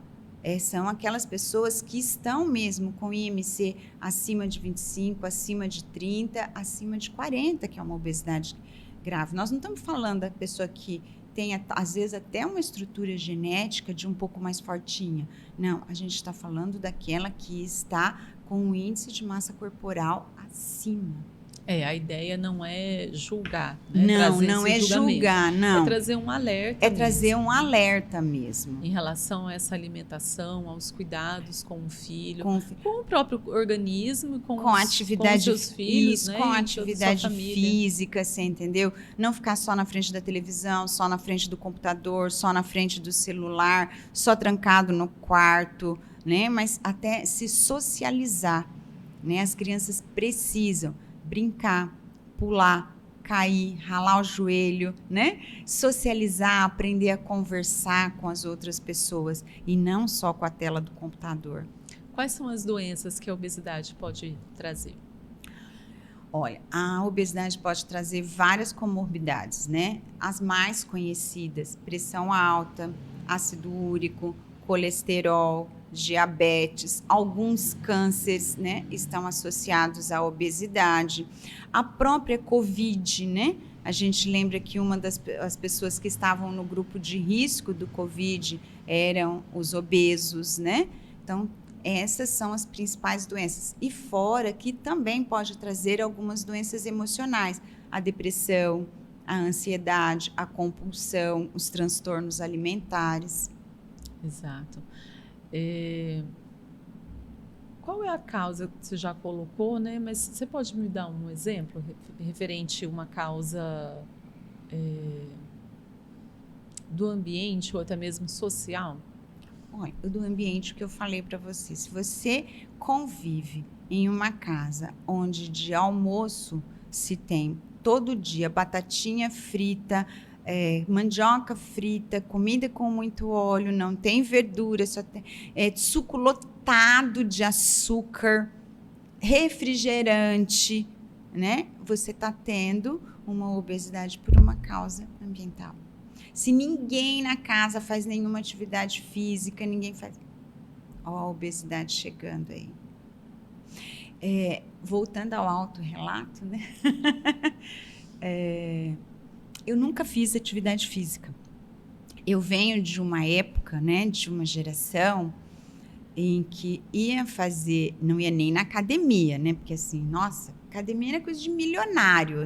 São aquelas pessoas que estão mesmo com IMC acima de 25, acima de 30, acima de 40, que é uma obesidade grave. Nós não estamos falando da pessoa que tem, às vezes, até uma estrutura genética de um pouco mais fortinha. Não, a gente está falando daquela que está com um índice de massa corporal acima. A ideia não é julgar, né? Não, Trazer não esse é julgamento. julgar, não. É trazer um alerta É trazer mesmo, um alerta mesmo. em relação a essa alimentação, aos cuidados com o filho, Com, com o próprio organismo, com atividade, os seus filhos, isso, né? com E toda a atividade sua família. física, você entendeu? Não ficar só na frente da televisão, só na frente do computador, só na frente do celular, só trancado no quarto, né? Mas até se socializar, né? As crianças precisam brincar, pular, cair, ralar o joelho, né? Socializar, aprender a conversar com as outras pessoas e não só com a tela do computador. Quais são as doenças que a obesidade pode trazer? Olha, a obesidade pode trazer várias comorbidades, né? As mais conhecidas: pressão alta, ácido úrico, colesterol, diabetes, alguns cânceres, né, estão associados à obesidade. A própria Covid, né? A gente lembra que uma das as pessoas que estavam no grupo de risco do Covid eram os obesos, né? Então, essas são as principais doenças. E fora que também pode trazer algumas doenças emocionais, a depressão, a ansiedade, a compulsão, os transtornos alimentares. Exato. Qual é a causa que você já colocou, né? Mas você pode me dar um exemplo referente a uma causa do ambiente ou até mesmo social? Olha, do ambiente que eu falei para você. Se você convive em uma casa onde de almoço se tem todo dia batatinha frita, mandioca frita, comida com muito óleo, não tem verdura, só tem suco lotado de açúcar, refrigerante, né? Você está tendo uma obesidade por uma causa ambiental. Se ninguém na casa faz nenhuma atividade física, ninguém faz. Ó, a obesidade chegando aí. Voltando ao autorrelato, né? Eu nunca fiz atividade física. Eu venho de uma época, né, de uma geração em que não ia nem na academia, né? Porque assim, nossa, academia era coisa de milionário.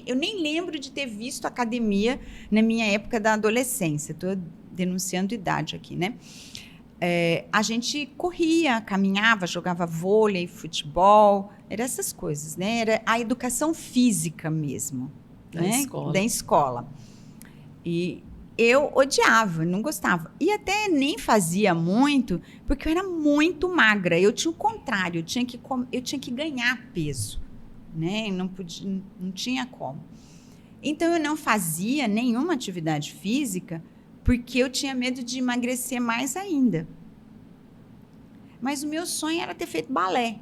Eu nem lembro de ter visto academia na minha época da adolescência. Estou denunciando idade aqui, né? A gente corria, caminhava, jogava vôlei, futebol, eram essas coisas, né? Era a educação física mesmo, Da né? escola. Da escola. E eu odiava, não gostava. E até nem fazia muito, porque eu era muito magra. Eu tinha o contrário, eu tinha que ganhar peso, né? Não tinha como. Então, eu não fazia nenhuma atividade física, porque eu tinha medo de emagrecer mais ainda. Mas o meu sonho era ter feito balé.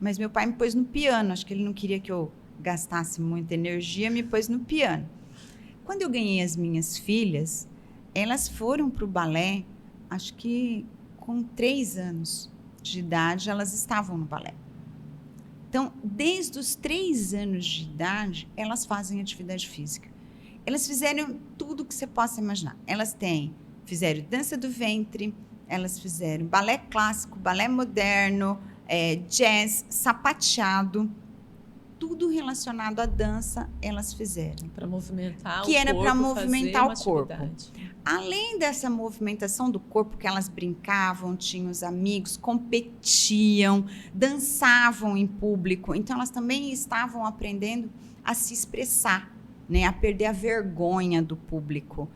Mas meu pai me pôs no piano. Acho que ele não queria que eu gastasse muita energia, me pôs no piano. Quando eu ganhei as minhas filhas, elas foram para o balé, acho que com 3 anos de idade, elas estavam no balé. Então, desde os 3 anos de idade, elas fazem atividade física. Elas fizeram tudo que você possa imaginar. Fizeram dança do ventre, elas fizeram balé clássico, balé moderno, jazz, sapateado. Tudo relacionado à dança, elas fizeram. Para movimentar o corpo. Que era para movimentar o corpo. Atividade. Além dessa movimentação do corpo, que elas brincavam, tinham os amigos, competiam, dançavam em público. Então, elas também estavam aprendendo a se expressar, né? A perder a vergonha do público.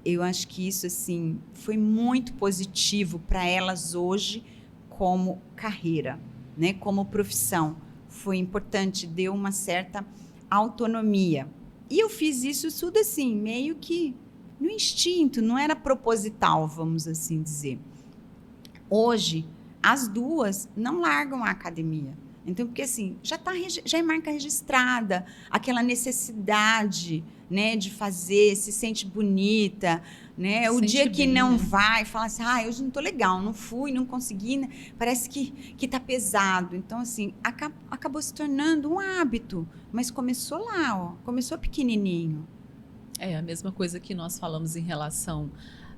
Eu acho que isso, assim, foi muito positivo para elas hoje como carreira, né? Como profissão. Foi importante, deu uma certa autonomia. E eu fiz isso tudo assim, meio que no instinto, não era proposital, vamos assim dizer. Hoje, as duas não largam a academia. Então, porque assim, já é marca registrada, aquela necessidade, né, de fazer, se sente bonita, né? O dia que não vai, fala assim, hoje não estou legal, não fui, não consegui, né? Parece que tá pesado. Então, assim, acabou se tornando um hábito, mas começou lá, ó, começou pequenininho. É a mesma coisa que nós falamos em relação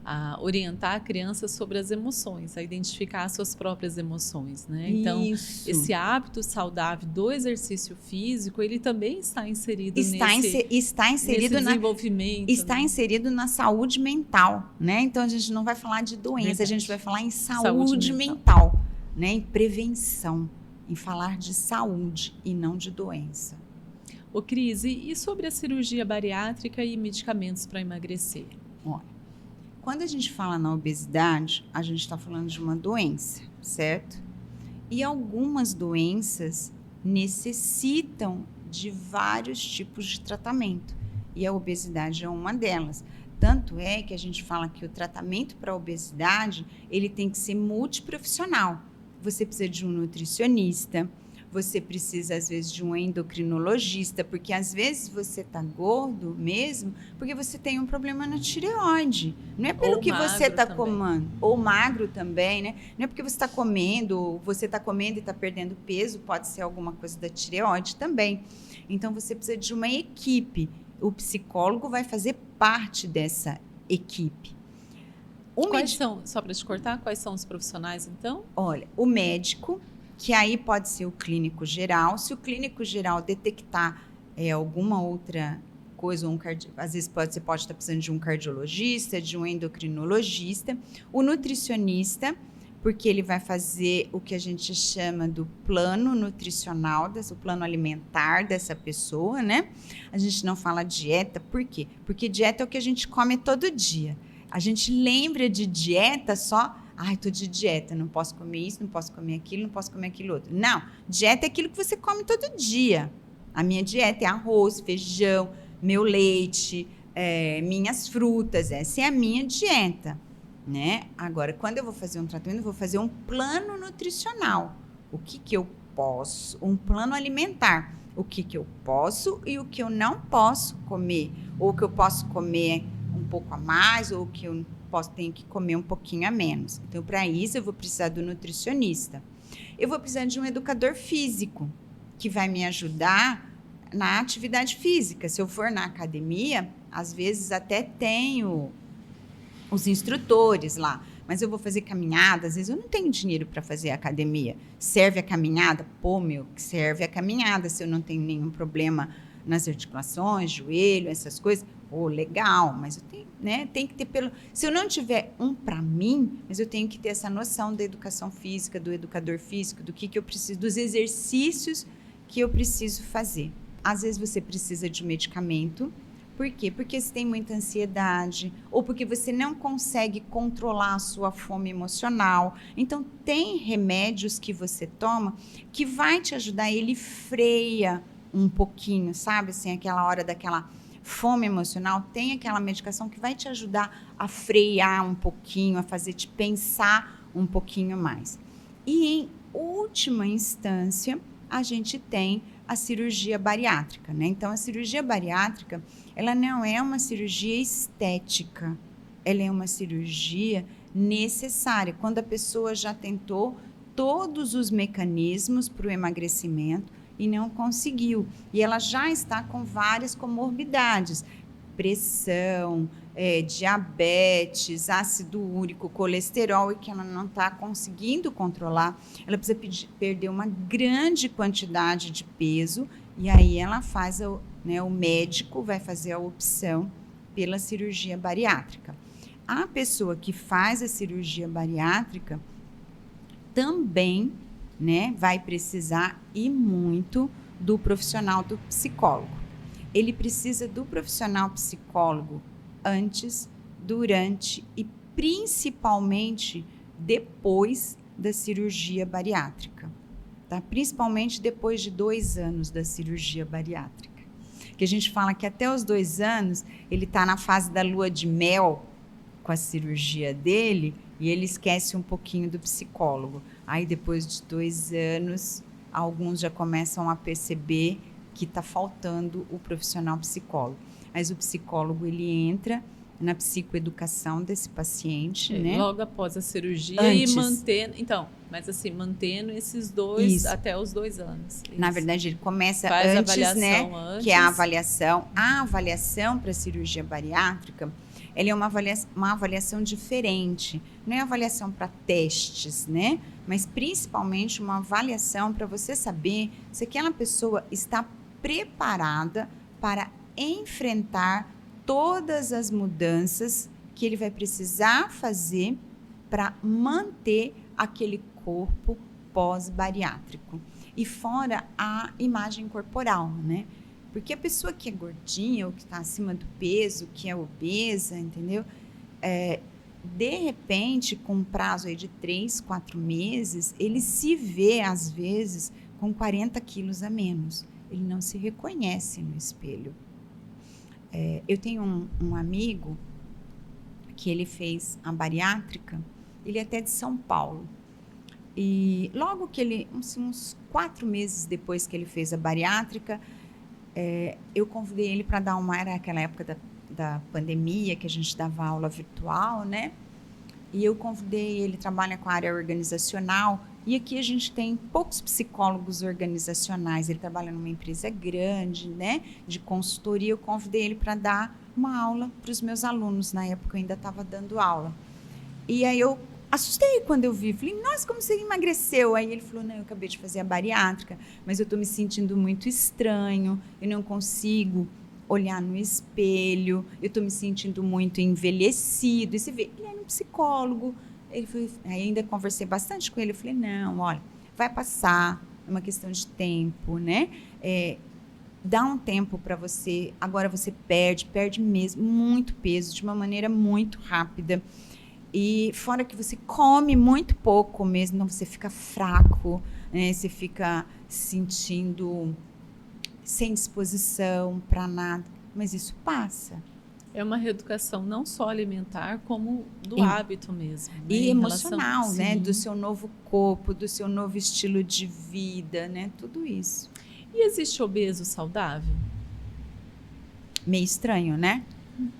a orientar a criança sobre as emoções, a identificar as suas próprias emoções, né? Então, Isso. esse hábito saudável do exercício físico, ele também está inserido Está inserido nesse desenvolvimento. Está inserido na saúde mental, né? Então a gente não vai falar de doença, Verdade. a gente vai falar em saúde Saúde mental, né? Em prevenção, em falar de saúde e não de doença. Ô, Cris, e sobre a cirurgia bariátrica e medicamentos para emagrecer? Olha, quando a gente fala na obesidade, a gente está falando de uma doença, certo? E algumas doenças necessitam de vários tipos de tratamento. E a obesidade é uma delas. Tanto é que a gente fala que o tratamento para a obesidade, ele tem que ser multiprofissional. Você precisa de um nutricionista, você precisa, às vezes, de um endocrinologista, porque, às vezes, você está gordo mesmo porque você tem um problema na tireoide. Não é pelo que você está comendo. Ou magro também, né? Não é porque você está comendo e está perdendo peso, pode ser alguma coisa da tireoide também. Então, você precisa de uma equipe. O psicólogo vai fazer parte dessa equipe. Só para te cortar, quais são os profissionais, então? Olha, o médico, que aí pode ser o clínico geral. Se o clínico geral detectar alguma outra coisa, às vezes você pode estar precisando de um cardiologista, de um endocrinologista, o nutricionista, porque ele vai fazer o que a gente chama do plano nutricional, o plano alimentar dessa pessoa, né? A gente não fala dieta, por quê? Porque dieta é o que a gente come todo dia. A gente lembra de dieta só... Ai, tô de dieta, não posso comer isso, não posso comer aquilo, não posso comer aquilo outro. Não, dieta é aquilo que você come todo dia. A minha dieta é arroz, feijão, meu leite, minhas frutas. Essa é a minha dieta, né? Agora, quando eu vou fazer um tratamento, eu vou fazer um plano nutricional. O que eu posso? Um plano alimentar. O que eu posso e o que eu não posso comer. Ou o que eu posso comer um pouco a mais, ou o que eu tenho que comer um pouquinho a menos. Então, para isso, eu vou precisar do nutricionista. Eu vou precisar de um educador físico, que vai me ajudar na atividade física. Se eu for na academia, às vezes até tenho os instrutores lá, mas eu vou fazer caminhada, às vezes eu não tenho dinheiro para fazer academia. Serve a caminhada? Serve a caminhada, se eu não tenho nenhum problema nas articulações, joelho, essas coisas. Legal, mas eu tenho, né? Tem que ter se eu não tiver um para mim, mas eu tenho que ter essa noção da educação física, do educador físico, do que eu preciso, dos exercícios que eu preciso fazer. Às vezes você precisa de um medicamento. Por quê? Porque você tem muita ansiedade, ou porque você não consegue controlar a sua fome emocional. Então, tem remédios que você toma que vai te ajudar, ele freia um pouquinho, sabe? Assim, aquela hora daquela fome emocional, tem aquela medicação que vai te ajudar a frear um pouquinho, a fazer te pensar um pouquinho mais. E, em última instância, a gente tem a cirurgia bariátrica, né? Então, a cirurgia bariátrica, ela não é uma cirurgia estética, ela é uma cirurgia necessária. Quando a pessoa já tentou todos os mecanismos para o emagrecimento e não conseguiu, e ela já está com várias comorbidades, pressão, diabetes, ácido úrico, colesterol, e que ela não está conseguindo controlar, ela precisa perder uma grande quantidade de peso, e aí ela faz, o médico vai fazer a opção pela cirurgia bariátrica. A pessoa que faz a cirurgia bariátrica também, né, vai precisar e muito do profissional do psicólogo. Ele precisa do profissional psicólogo antes, durante e principalmente depois da cirurgia bariátrica, tá? Principalmente depois de 2 anos da cirurgia bariátrica. Que a gente fala que até os 2 anos ele está na fase da lua de mel com a cirurgia dele e ele esquece um pouquinho do psicólogo. Aí depois de 2 anos, alguns já começam a perceber que está faltando o profissional psicólogo. Mas o psicólogo, ele entra na psicoeducação desse paciente, né? Logo após a cirurgia Antes. E mantendo... Então, mas assim, mantendo esses 2 Isso. até os 2 anos. Isso. Na verdade, ele começa Faz antes, né? antes. Que é a avaliação. A avaliação para a cirurgia bariátrica, ela é uma avaliação diferente. Não é avaliação para testes, né? Mas principalmente uma avaliação para você saber se aquela pessoa está preparada para enfrentar todas as mudanças que ele vai precisar fazer para manter aquele corpo pós-bariátrico. E fora a imagem corporal, né? Porque a pessoa que é gordinha ou que está acima do peso, que é obesa, entendeu? De repente, com um prazo aí de 3, 4 meses, ele se vê, às vezes, com 40 quilos a menos. Ele não se reconhece no espelho. Eu tenho um amigo que ele fez a bariátrica, ele é até de São Paulo. E logo que ele, uns 4 meses depois que ele fez a bariátrica, eu convidei ele para dar era aquela época da pandemia, que a gente dava aula virtual, né? E eu convidei ele, trabalha com a área organizacional, e aqui a gente tem poucos psicólogos organizacionais, ele trabalha numa empresa grande, né? De consultoria, eu convidei ele para dar uma aula para os meus alunos, na época eu ainda estava dando aula. E aí eu assustei quando eu vi, falei, nossa, como você emagreceu? Aí ele falou, não, eu acabei de fazer a bariátrica, mas eu estou me sentindo muito estranho, eu não consigo olhar no espelho, eu estou me sentindo muito envelhecido. E você vê, ele era um psicólogo, ele foi, ainda conversei bastante com ele, eu falei, não, olha, vai passar, é uma questão de tempo, né? Dá um tempo para você, agora você perde mesmo muito peso, de uma maneira muito rápida. E fora que você come muito pouco mesmo, então você fica fraco, né? Você fica sentindo sem disposição para nada, mas isso passa. É uma reeducação não só alimentar, como do hábito mesmo. Né? E emocional, relação, né? Do seu novo corpo, do seu novo estilo de vida, né? Tudo isso. E existe obeso saudável? Meio estranho, né?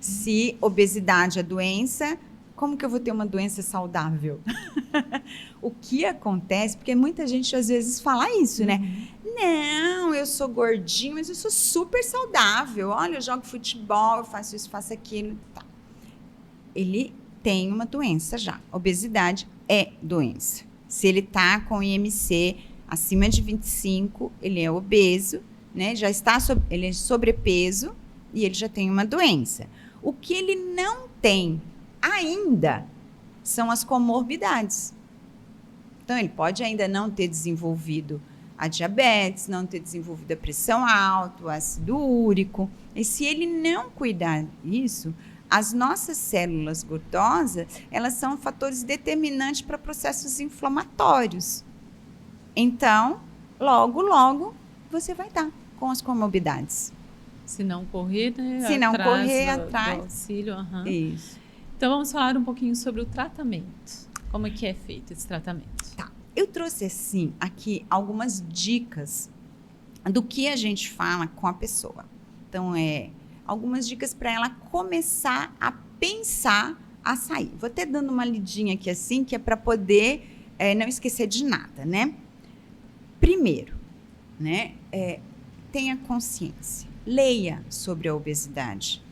Se obesidade é doença, como que eu vou ter uma doença saudável? O que acontece, porque muita gente às vezes fala isso, né? Não, eu sou gordinho, mas eu sou super saudável. Olha, eu jogo futebol, eu faço isso, faço aquilo. Tá. Ele tem uma doença já. Obesidade é doença. Se ele tá com IMC acima de 25, ele é obeso, né? Já está ele é sobrepeso e ele já tem uma doença. O que ele não tem ainda são as comorbidades. Então, ele pode ainda não ter desenvolvido a diabetes, não ter desenvolvido a pressão alta, o ácido úrico. E se ele não cuidar disso, as nossas células gordosas, elas são fatores determinantes para processos inflamatórios. Então, logo, você vai estar com as comorbidades. Se não correr, né? Se não correr atrás. Do auxílio, Isso. Então, vamos falar um pouquinho sobre o tratamento. Como é que é feito esse tratamento? Tá. Eu trouxe, assim, aqui algumas dicas do que a gente fala com a pessoa. Então, algumas dicas para ela começar a pensar a sair. Vou até dando uma lidinha aqui, assim, que é para poder não esquecer de nada, né? Primeiro, né? Tenha consciência. Leia sobre a obesidade.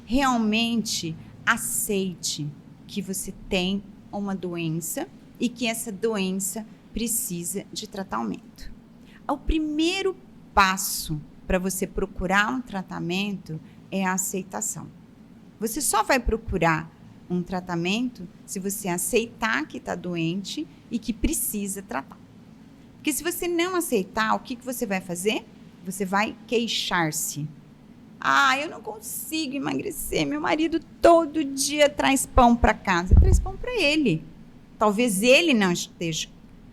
Realmente aceite que você tem uma doença e que essa doença precisa de tratamento. O primeiro passo para você procurar um tratamento é a aceitação. Você só vai procurar um tratamento se você aceitar que está doente e que precisa tratar. Porque se você não aceitar, o que você vai fazer? Você vai queixar-se. Ah, eu não consigo emagrecer. Meu marido todo dia traz pão para casa. Traz pão para ele. Talvez ele não esteja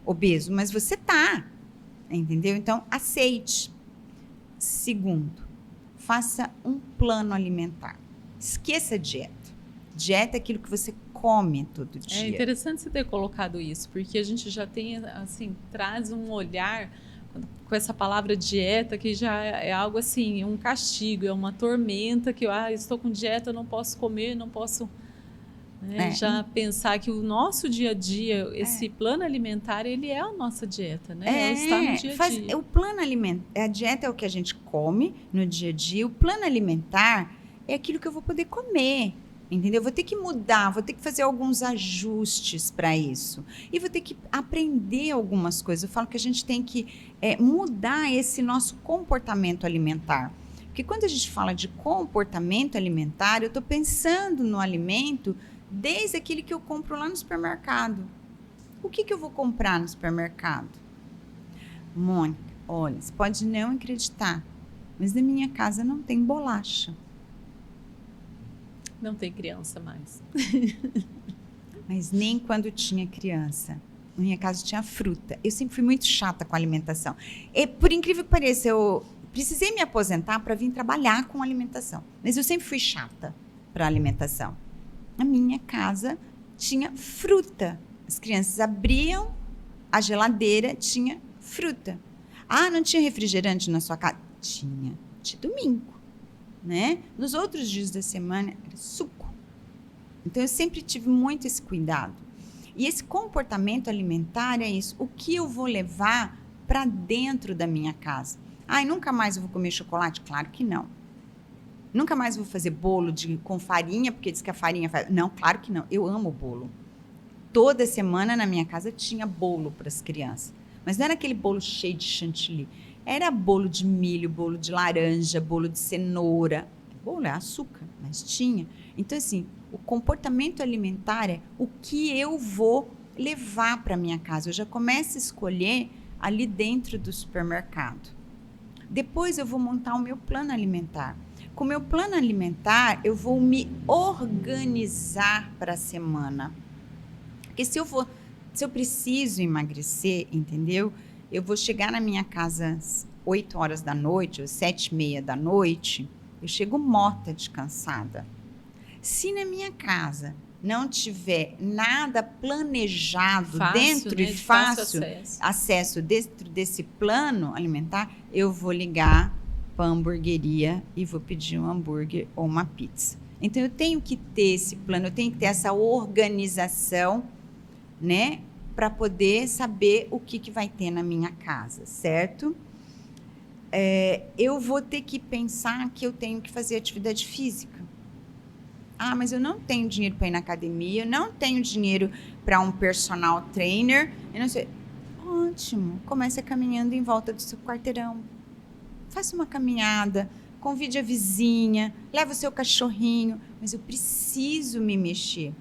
obeso, mas você tá. Entendeu? Então, aceite. Segundo, faça um plano alimentar. Esqueça a dieta. Dieta é aquilo que você come todo dia. É interessante você ter colocado isso, porque a gente já tem, assim, traz um olhar com essa palavra dieta, que já é algo assim, um castigo, é uma tormenta, que estou com dieta, eu não posso comer, não posso... Né? Já pensar que o nosso dia a dia, esse plano alimentar, ele é a nossa dieta, né? Ela está no dia a dia. O plano alimentar, a dieta é o que a gente come no dia a dia, o plano alimentar é aquilo que eu vou poder comer. Entendeu? Eu vou ter que mudar, vou ter que fazer alguns ajustes para isso. E vou ter que aprender algumas coisas. Eu falo que a gente tem que mudar esse nosso comportamento alimentar. Porque quando a gente fala de comportamento alimentar, eu estou pensando no alimento desde aquele que eu compro lá no supermercado. O que eu vou comprar no supermercado? Mônica, olha, você pode não acreditar, mas na minha casa não tem bolacha. Não tem criança mais. Mas nem quando tinha criança. Na minha casa tinha fruta. Eu sempre fui muito chata com a alimentação. E, por incrível que pareça, eu precisei me aposentar para vir trabalhar com alimentação. Mas eu sempre fui chata para alimentação. Na minha casa tinha fruta. As crianças abriam a geladeira, tinha fruta. Ah, não tinha refrigerante na sua casa? Tinha. De domingo. Né? Nos outros dias da semana era suco. Então eu sempre tive muito esse cuidado. E esse comportamento alimentar é isso. O que eu vou levar para dentro da minha casa? Ai, nunca mais eu vou comer chocolate? Claro que não. Nunca mais vou fazer bolo com farinha, porque diz que a farinha faz... Não, claro que não. Eu amo bolo. Toda semana na minha casa tinha bolo para as crianças. Mas não era aquele bolo cheio de chantilly. Era bolo de milho, bolo de laranja, bolo de cenoura. Bolo é açúcar, mas tinha. Então, assim, o comportamento alimentar é o que eu vou levar para minha casa. Eu já começo a escolher ali dentro do supermercado. Depois eu vou montar o meu plano alimentar. Com o meu plano alimentar, eu vou me organizar para a semana. Porque se eu preciso emagrecer, entendeu? Eu vou chegar na minha casa às 8 horas da noite, ou 7h30 da noite, eu chego morta de cansada. Se na minha casa não tiver nada planejado dentro, né, e fácil acesso dentro desse plano alimentar, eu vou ligar para a hamburgueria e vou pedir um hambúrguer ou uma pizza. Então, eu tenho que ter esse plano, eu tenho que ter essa organização, né, para poder saber o que vai ter na minha casa, certo? Eu vou ter que pensar que eu tenho que fazer atividade física. Ah, mas eu não tenho dinheiro para ir na academia, eu não tenho dinheiro para um personal trainer, eu não sei. Ótimo, comece caminhando em volta do seu quarteirão. Faça uma caminhada, convide a vizinha, leva o seu cachorrinho, mas eu preciso me mexer.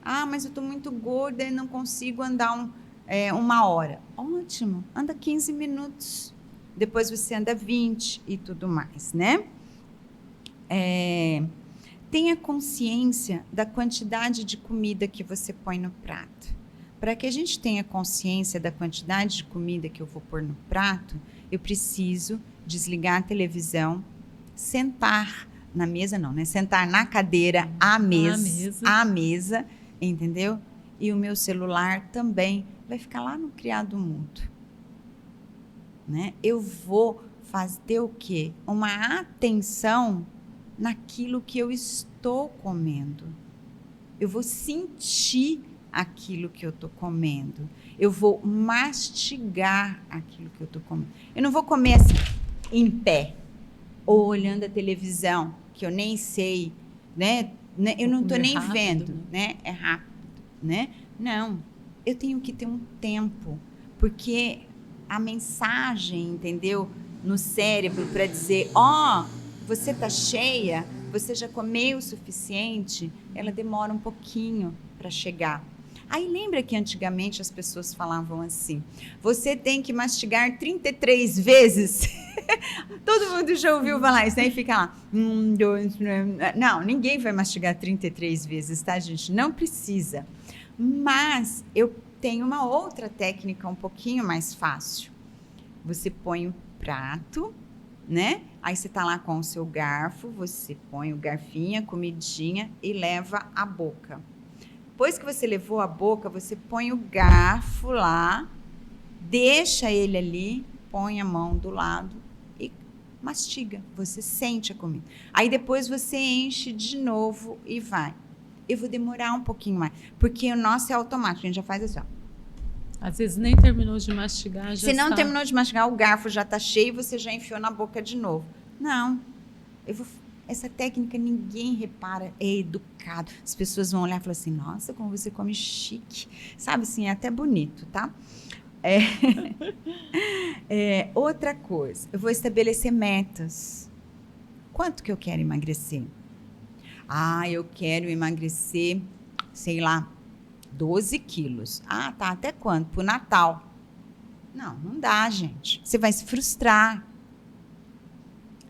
Ah, mas eu estou muito gorda e não consigo andar 1 hora. Ótimo, anda 15 minutos. Depois você anda 20 e tudo mais, né? Tenha consciência da quantidade de comida que você põe no prato. Para que a gente tenha consciência da quantidade de comida que eu vou pôr no prato, eu preciso desligar a televisão, sentar na mesa, não, né? Sentar na cadeira, à mesa, entendeu? E o meu celular também vai ficar lá no criado mudo, né? Eu vou fazer o quê? Uma atenção naquilo que eu estou comendo. Eu vou sentir aquilo que eu estou comendo. Eu vou mastigar aquilo que eu estou comendo. Eu não vou comer assim, em pé, ou olhando a televisão, que eu nem sei, né? Eu não estou nem rápido, vendo, né? É rápido, né? Não, eu tenho que ter um tempo, porque a mensagem, entendeu? No cérebro para dizer, você está cheia, você já comeu o suficiente, ela demora um pouquinho para chegar. Aí lembra que antigamente as pessoas falavam assim, você tem que mastigar 33 vezes? Todo mundo já ouviu falar isso, aí fica lá, 2, 3... Não, ninguém vai mastigar 33 vezes, tá, gente? Não precisa. Mas eu tenho uma outra técnica um pouquinho mais fácil. Você põe o prato, né? Aí você tá lá com o seu garfo, você põe o garfinho, a comidinha e leva à boca. Depois que você levou à boca, você põe o garfo lá, deixa ele ali, põe a mão do lado e mastiga. Você sente a comida. Aí depois você enche de novo e vai. Eu vou demorar um pouquinho mais, porque o nosso é automático, a gente já faz assim, ó. Às vezes nem terminou de mastigar, já Se não terminou de mastigar, o garfo já está cheio e você já enfiou na boca de novo. Não, eu vou Essa técnica ninguém repara, é educado. As pessoas vão olhar e falar assim, nossa, como você come chique. Sabe assim, é até bonito, tá? Outra coisa, eu vou estabelecer metas. Quanto que eu quero emagrecer? Eu quero emagrecer, sei lá, 12 quilos. Tá, até quando? Pro Natal. Não dá, gente. Você vai se frustrar.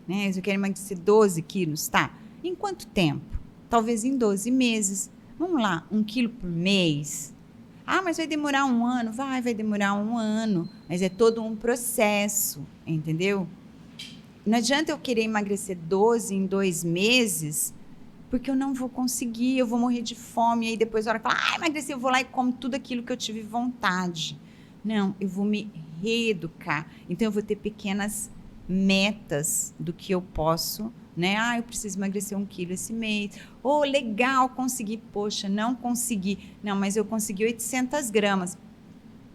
Né? Eu quero emagrecer 12 quilos, tá? Em quanto tempo? Talvez em 12 meses. Vamos lá, 1 quilo por mês. Mas vai demorar um ano? Vai demorar um ano. Mas é todo um processo, entendeu? Não adianta eu querer emagrecer 12 em 2 meses, porque eu não vou conseguir, eu vou morrer de fome. E aí depois, a hora que eu falar, emagreci, eu vou lá e como tudo aquilo que eu tive vontade. Não, eu vou me reeducar. Então, eu vou ter pequenas metas do que eu posso, né? Eu preciso emagrecer 1 quilo esse mês. Legal, consegui. Poxa, não consegui. Não, mas eu consegui 800 gramas.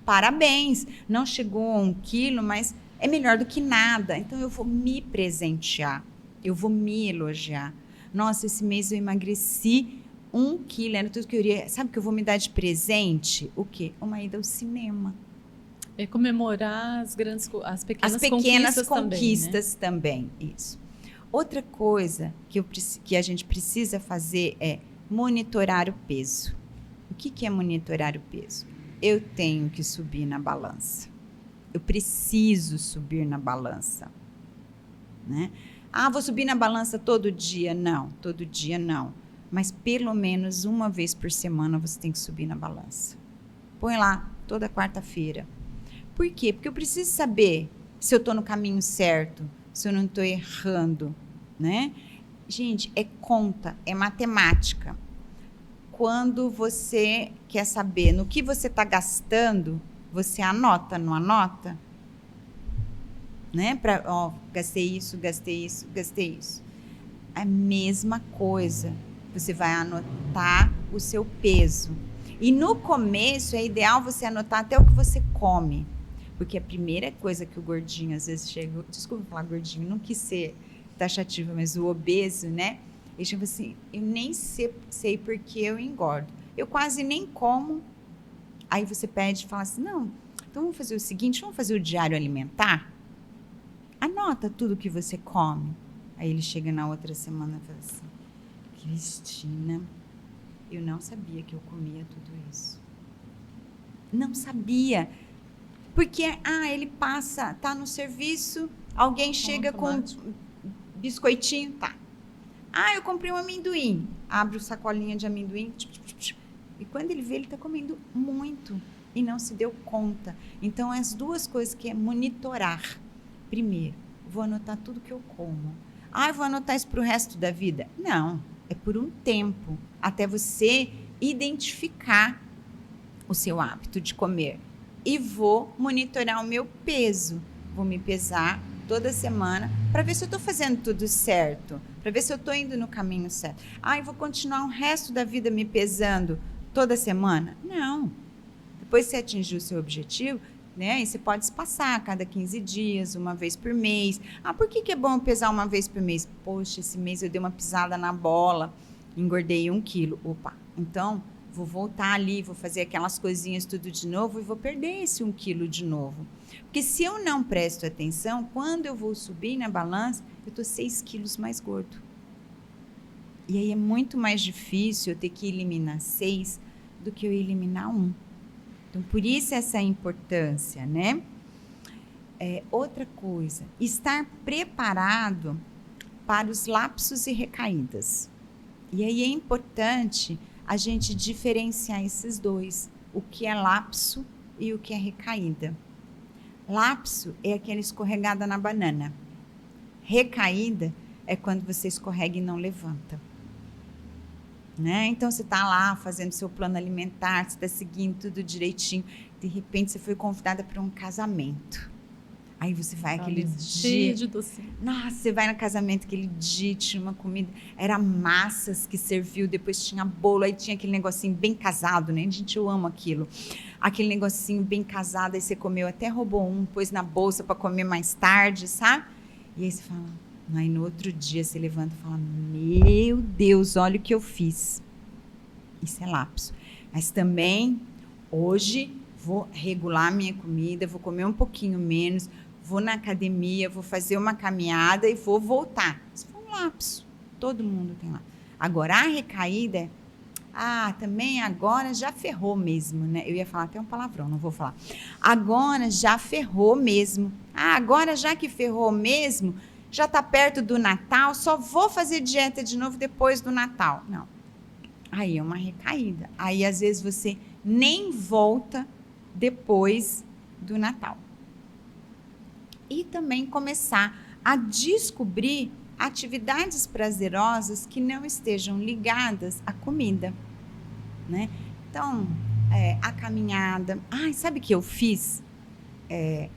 Parabéns. Não chegou a 1 quilo, mas é melhor do que nada. Então, eu vou me presentear. Eu vou me elogiar. Nossa, esse mês eu emagreci 1 quilo. Era tudo que eu queria. Sabe o que eu vou me dar de presente? O quê? Uma ida ao cinema. É comemorar as pequenas conquistas também, isso. Outra coisa que a gente precisa fazer é monitorar o peso. O que é monitorar o peso? Eu tenho que subir na balança. Eu preciso subir na balança. Né? Vou subir na balança todo dia? Não, todo dia não. Mas pelo menos uma vez por semana você tem que subir na balança. Põe lá, toda quarta-feira. Por quê? Porque eu preciso saber se eu estou no caminho certo, se eu não estou errando, né? Gente, é conta, é matemática. Quando você quer saber no que você está gastando, você anota, não anota? Né? Gastei isso. A mesma coisa. Você vai anotar o seu peso. E no começo, é ideal você anotar até o que você come. Porque a primeira coisa que o gordinho às vezes chega... Desculpa falar gordinho, não quis ser taxativa, mas o obeso, né? Ele chega assim, eu nem sei porque eu engordo. Eu quase nem como. Aí você pede e fala assim, não, então vamos fazer o seguinte, vamos fazer o diário alimentar? Anota tudo que você come. Aí ele chega na outra semana e fala assim, Cristina, eu não sabia que eu comia tudo isso. Não sabia. Porque, ele passa, tá no serviço, alguém chega com biscoitinho, tá. Eu comprei um amendoim. Abre o sacolinha de amendoim. E quando ele vê, ele tá comendo muito e não se deu conta. Então, as duas coisas que é monitorar. Primeiro, vou anotar tudo que eu como. Eu vou anotar isso para o resto da vida? Não, é por um tempo, até você identificar o seu hábito de comer. E vou monitorar o meu peso. Vou me pesar toda semana para ver se eu estou fazendo tudo certo, para ver se eu estou indo no caminho certo. Eu vou continuar o resto da vida me pesando toda semana? Não. Depois que você atingir o seu objetivo, né, e você pode se passar a cada 15 dias, uma vez por mês. Por que é bom pesar uma vez por mês? Poxa, esse mês eu dei uma pisada na bola, engordei 1 quilo. Opa, então vou voltar ali, vou fazer aquelas coisinhas tudo de novo e vou perder esse 1 quilo de novo. Porque se eu não presto atenção, quando eu vou subir na balança, eu estou 6 quilos mais gordo. E aí é muito mais difícil eu ter que eliminar 6 do que eu eliminar 1. Então, por isso essa importância, né? Outra coisa, estar preparado para os lapsos e recaídas. E aí é importante a gente diferenciar esses dois, o que é lapso e o que é recaída. Lapso é aquela escorregada na banana. Recaída é quando você escorrega e não levanta. Né? Então, você está lá fazendo seu plano alimentar, você está seguindo tudo direitinho, de repente você foi convidada para um casamento. Aí você vai aquele dia... de docinho. Nossa, você vai no casamento aquele dia, tinha uma comida, era massas que serviu, depois tinha bolo, aí tinha aquele negocinho bem casado, né? Gente, eu amo aquilo. Aquele negocinho bem casado, aí você comeu, até roubou um, pôs na bolsa para comer mais tarde, sabe? E aí você fala, Aí no outro dia você levanta e fala, meu Deus, olha o que eu fiz. Isso é lapso. Mas também, hoje, vou regular minha comida, vou comer um pouquinho menos, vou na academia, vou fazer uma caminhada e vou voltar. Isso foi um lapso. Todo mundo tem lapso. Agora, a recaída é, também agora já ferrou mesmo, né? Eu ia falar até um palavrão, não vou falar. Agora já ferrou mesmo. Agora já que ferrou mesmo, já está perto do Natal, só vou fazer dieta de novo depois do Natal. Não. Aí é uma recaída. Aí, às vezes, você nem volta depois do Natal. E também começar a descobrir atividades prazerosas que não estejam ligadas à comida, né? Então, a caminhada. Sabe o que eu fiz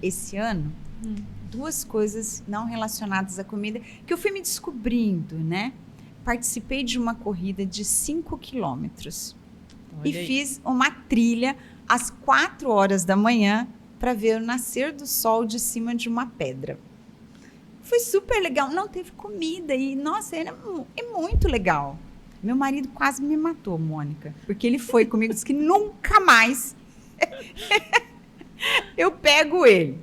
esse ano? 2 coisas não relacionadas à comida que eu fui me descobrindo, né? Participei de uma corrida de 5 quilômetros e fiz uma trilha às 4 horas da manhã para ver o nascer do sol de cima de uma pedra. Foi super legal. Não teve comida e, nossa, é muito legal. Meu marido quase me matou, Mônica, porque ele foi comigo e disse que nunca mais eu pego ele.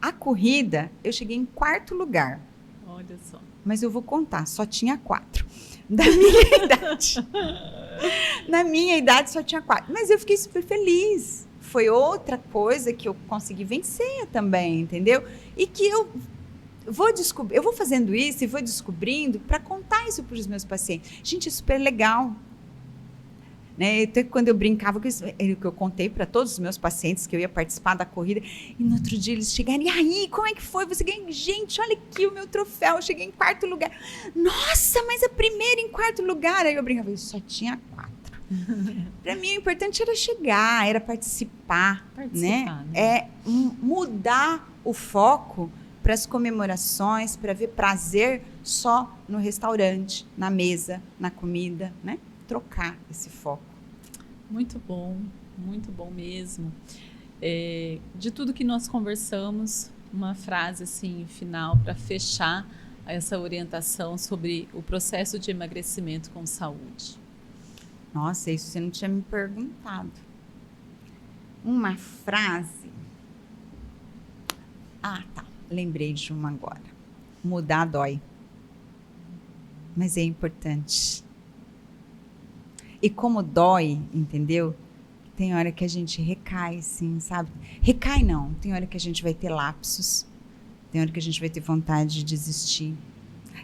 A corrida, eu cheguei em 4º lugar. Olha só. Mas eu vou contar, só tinha 4. Da minha idade. Na minha idade só tinha 4. Mas eu fiquei super feliz. Foi outra coisa que eu consegui vencer também, entendeu? E que eu vou fazendo isso e vou descobrindo para contar isso para os meus pacientes. Gente, é super legal. Né? Então, quando eu brincava, que eu contei para todos os meus pacientes que eu ia participar da corrida, e no outro dia eles chegaram, e aí, como é que foi? Você ganhou? Gente, olha aqui o meu troféu, eu cheguei em 4º lugar. Nossa, mas a primeira em 4º lugar. Aí eu brincava, só tinha 4. Para mim, o importante era chegar, era participar, né? Mudar o foco para as comemorações, para ver prazer só no restaurante, na mesa, na comida, né? Trocar esse foco. Muito bom mesmo. De tudo que nós conversamos, uma frase assim final para fechar essa orientação sobre o processo de emagrecimento com saúde. Nossa, isso você não tinha me perguntado. Uma frase. Tá. Lembrei de uma agora. Mudar dói. Mas é importante. E como dói, entendeu? Tem hora que a gente recai, sim, sabe? Recai não. Tem hora que a gente vai ter lapsos. Tem hora que a gente vai ter vontade de desistir.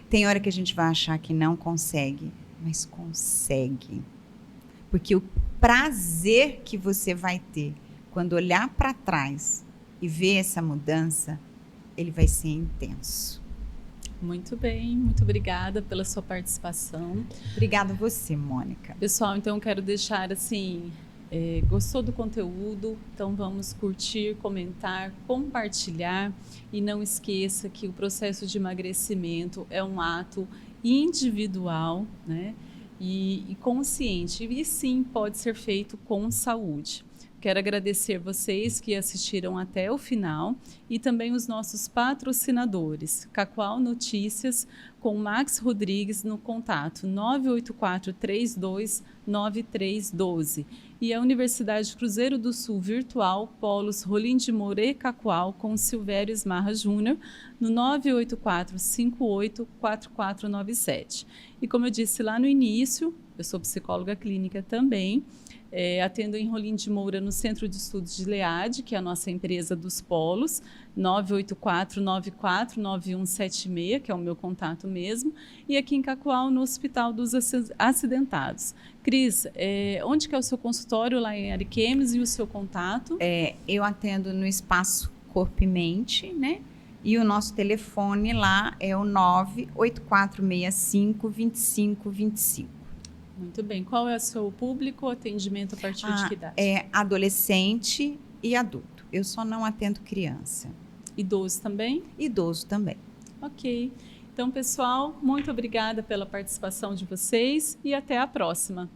Tem hora que a gente vai achar que não consegue. Mas consegue. Porque o prazer que você vai ter quando olhar para trás e ver essa mudança, ele vai ser intenso. Muito bem, muito obrigada pela sua participação. Obrigada a você, Mônica. Pessoal, então quero deixar assim, gostou do conteúdo? Então vamos curtir, comentar, compartilhar e não esqueça que o processo de emagrecimento é um ato individual, né? E consciente, e sim pode ser feito com saúde. Quero agradecer vocês que assistiram até o final e também os nossos patrocinadores, Cacoal Notícias, com Max Rodrigues no contato 984-32-9312 e a Universidade Cruzeiro do Sul Virtual, Polos Rolim de Mourê Cacoal, com Silvério Esmarra Júnior, no 984-58-4497. E como eu disse lá no início, eu sou psicóloga clínica também, atendo em Rolim de Moura no Centro de Estudos de LEAD, que é a nossa empresa dos polos, 984-94-9176, que é o meu contato mesmo, e aqui em Cacoal, no Hospital dos Acidentados. Cris, onde que é o seu consultório lá em Ariquemes e o seu contato? Eu atendo no Espaço Corpo e Mente, né? E o nosso telefone lá é o 98465-2525. Muito bem. Qual é o seu público, atendimento a partir de que idade? Adolescente e adulto. Eu só não atendo criança. Idoso também? Idoso também. Ok. Então, pessoal, muito obrigada pela participação de vocês e até a próxima.